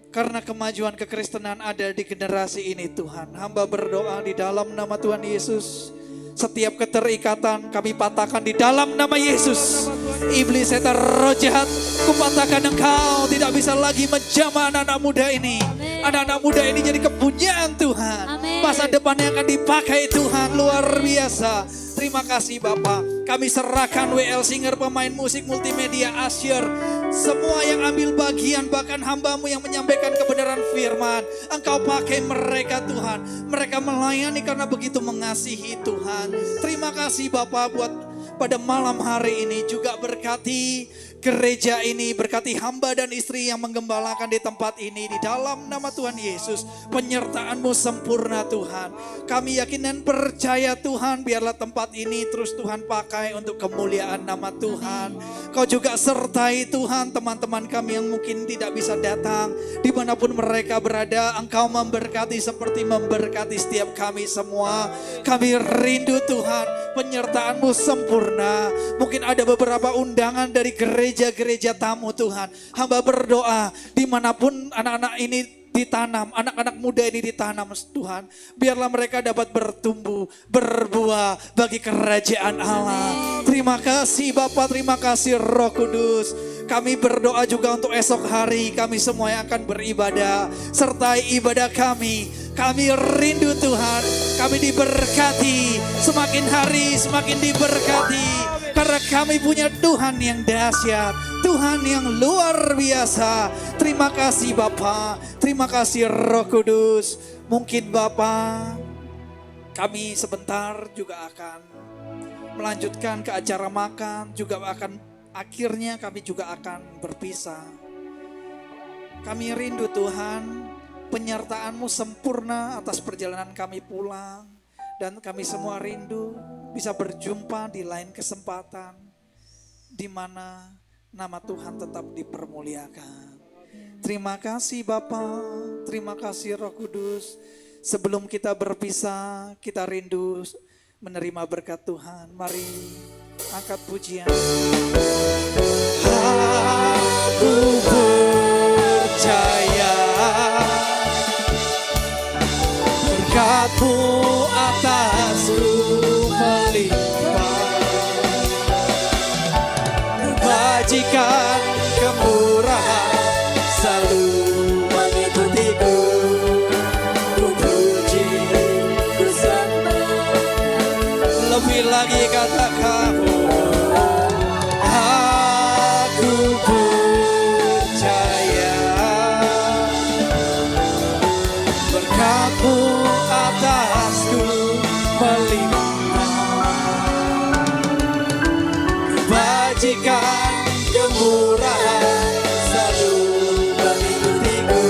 Karena kemajuan kekristenan ada di generasi ini Tuhan. Hamba berdoa di dalam nama Tuhan Yesus. Setiap keterikatan kami patahkan di dalam nama Yesus. Iblis setan roh jahat, kupatahkan engkau tidak bisa lagi menjamah anak-anak muda ini. Anak-anak muda ini jadi kepunyaan Tuhan. Masa depan yang akan dipakai Tuhan luar biasa. Terima kasih Bapak. Kami serahkan WL Singer, pemain musik multimedia, Asyir, semua yang ambil bagian, bahkan hamba-Mu yang menyampaikan kebenaran firman. Engkau pakai mereka Tuhan. Mereka melayani karena begitu mengasihi Tuhan. Terima kasih Bapak buat pada malam hari ini juga berkati gereja ini, berkati hamba dan istri yang menggembalakan di tempat ini. Di dalam nama Tuhan Yesus, penyertaan-Mu sempurna Tuhan. Kami yakin dan percaya Tuhan, biarlah tempat ini terus Tuhan pakai untuk kemuliaan nama Tuhan. Kau juga sertai Tuhan teman-teman kami yang mungkin tidak bisa datang. Dimanapun mereka berada, Engkau memberkati seperti memberkati setiap kami semua. Kami rindu Tuhan, penyertaan-Mu sempurna. Mungkin ada beberapa undangan dari gereja-gereja tamu Tuhan. Hamba berdoa dimanapun anak-anak ini ditanam, anak-anak muda ini ditanam Tuhan. Biarlah mereka dapat bertumbuh, berbuah bagi kerajaan Allah. Terima kasih Bapak, terima kasih Roh Kudus. Kami berdoa juga untuk esok hari kami semua yang akan beribadah. Sertai ibadah kami. Kami rindu Tuhan, kami diberkati. Semakin hari semakin diberkati. Karena kami punya Tuhan yang dahsyat, Tuhan yang luar biasa. Terima kasih Bapa, terima kasih Roh Kudus. Mungkin Bapa, kami sebentar juga akan melanjutkan ke acara makan, juga akhirnya kami juga akan berpisah. Kami rindu Tuhan, penyertaan-Mu sempurna atas perjalanan kami pulang. Dan kami semua rindu bisa berjumpa di lain kesempatan, di mana nama Tuhan tetap dipermuliakan. Terima kasih Bapa, terima kasih Roh Kudus. Sebelum kita berpisah, kita rindu menerima berkat Tuhan. Mari angkat pujian. Aku percaya berkat-Mu atasku melihat. bagikan kemurahan selalu mengikutiku. Ku puji, ku sembah. Lebih lagi katakan, aku percaya berkat-Mu atasku melimpah. Bajikan kemurahan selalu mengikutiku.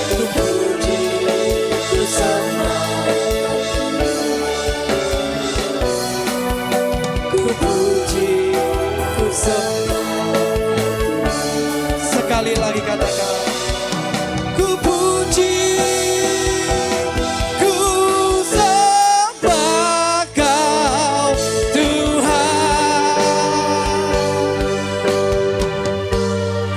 Ku puji, ku sembah. Ku puji, ku sembah. Sekali lagi katakan, ku puji, ku sembah Kau Tuhan.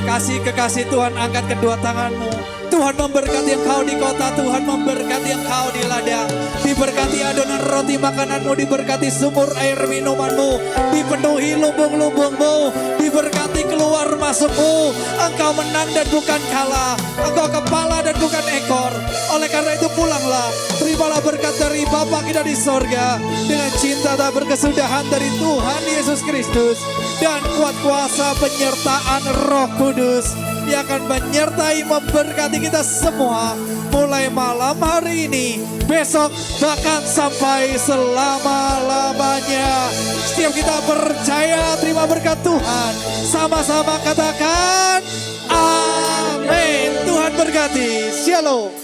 Kasih kekasih Tuhan, angkat kedua tanganmu. Tuhan memberkati engkau di kota, Tuhan memberkati engkau di ladang. Diberkati adonan roti makananmu, diberkati sumur air minumanmu, dipenuhi lumbung-lumbungmu, diberkati keluar masukmu. Engkau menang dan bukan kalah, engkau kepala dan bukan ekor. Oleh karena itu pulanglah, terimalah berkat dari Bapa kita di sorga, dengan cinta tak berkesudahan dari Tuhan Yesus Kristus, dan kuat kuasa penyertaan Roh Kudus yang akan menyertai memberkati kita semua mulai malam hari ini, besok, bahkan sampai selama-lamanya. Setiap kita percaya terima berkat Tuhan, sama-sama katakan amin. Tuhan berkati. Shalom.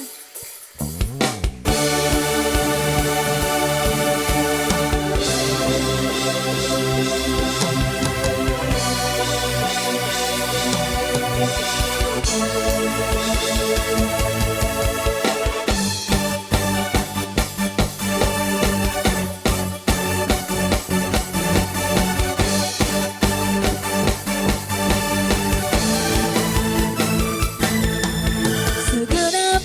Segenap